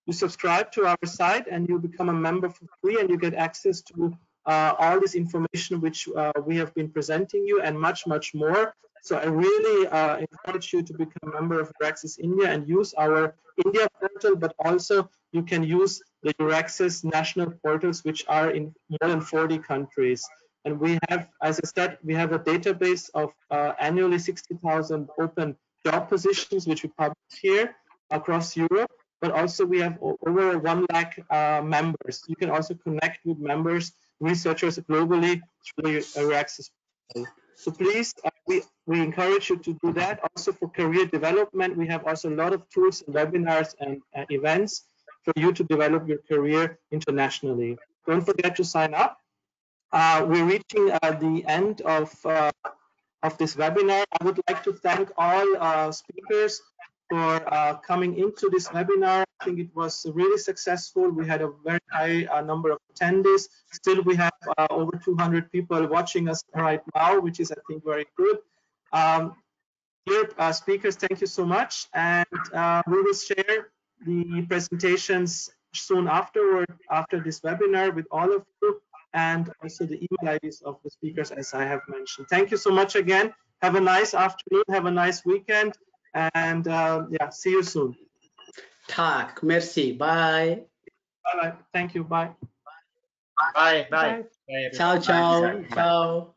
You subscribe to our site and you become a member for free, and you get access to all this information which we have been presenting you, and much, much more. So I really encourage you to become a member of EURAXESS India and use our India portal, but also you can use the EURAXESS national portals, which are in more than 40 countries. And we have, as I said, we have a database of annually 60,000 open job positions, which we publish here across Europe. But also we have over 1 lakh members. You can also connect with members, researchers globally through the EURAXESS portal. So please, we encourage you to do that. Also for career development, we have also a lot of tools and webinars and events for you to develop your career internationally. Don't forget to sign up. We're reaching the end of this webinar. I would like to thank all speakers for coming into this webinar. I think it was really successful. We had a very high number of attendees. Still, we have over 200 people watching us right now, which is, I think, very good. Dear speakers, thank you so much. And we will share the presentations soon after this webinar with all of you, and also the email IDs of the speakers, as I have mentioned. Thank you so much again. Have a nice afternoon. Have a nice weekend. And yeah, see you soon. Tak, merci, bye. Bye. Thank you. Bye. Bye. Bye. Ciao, ciao, ciao.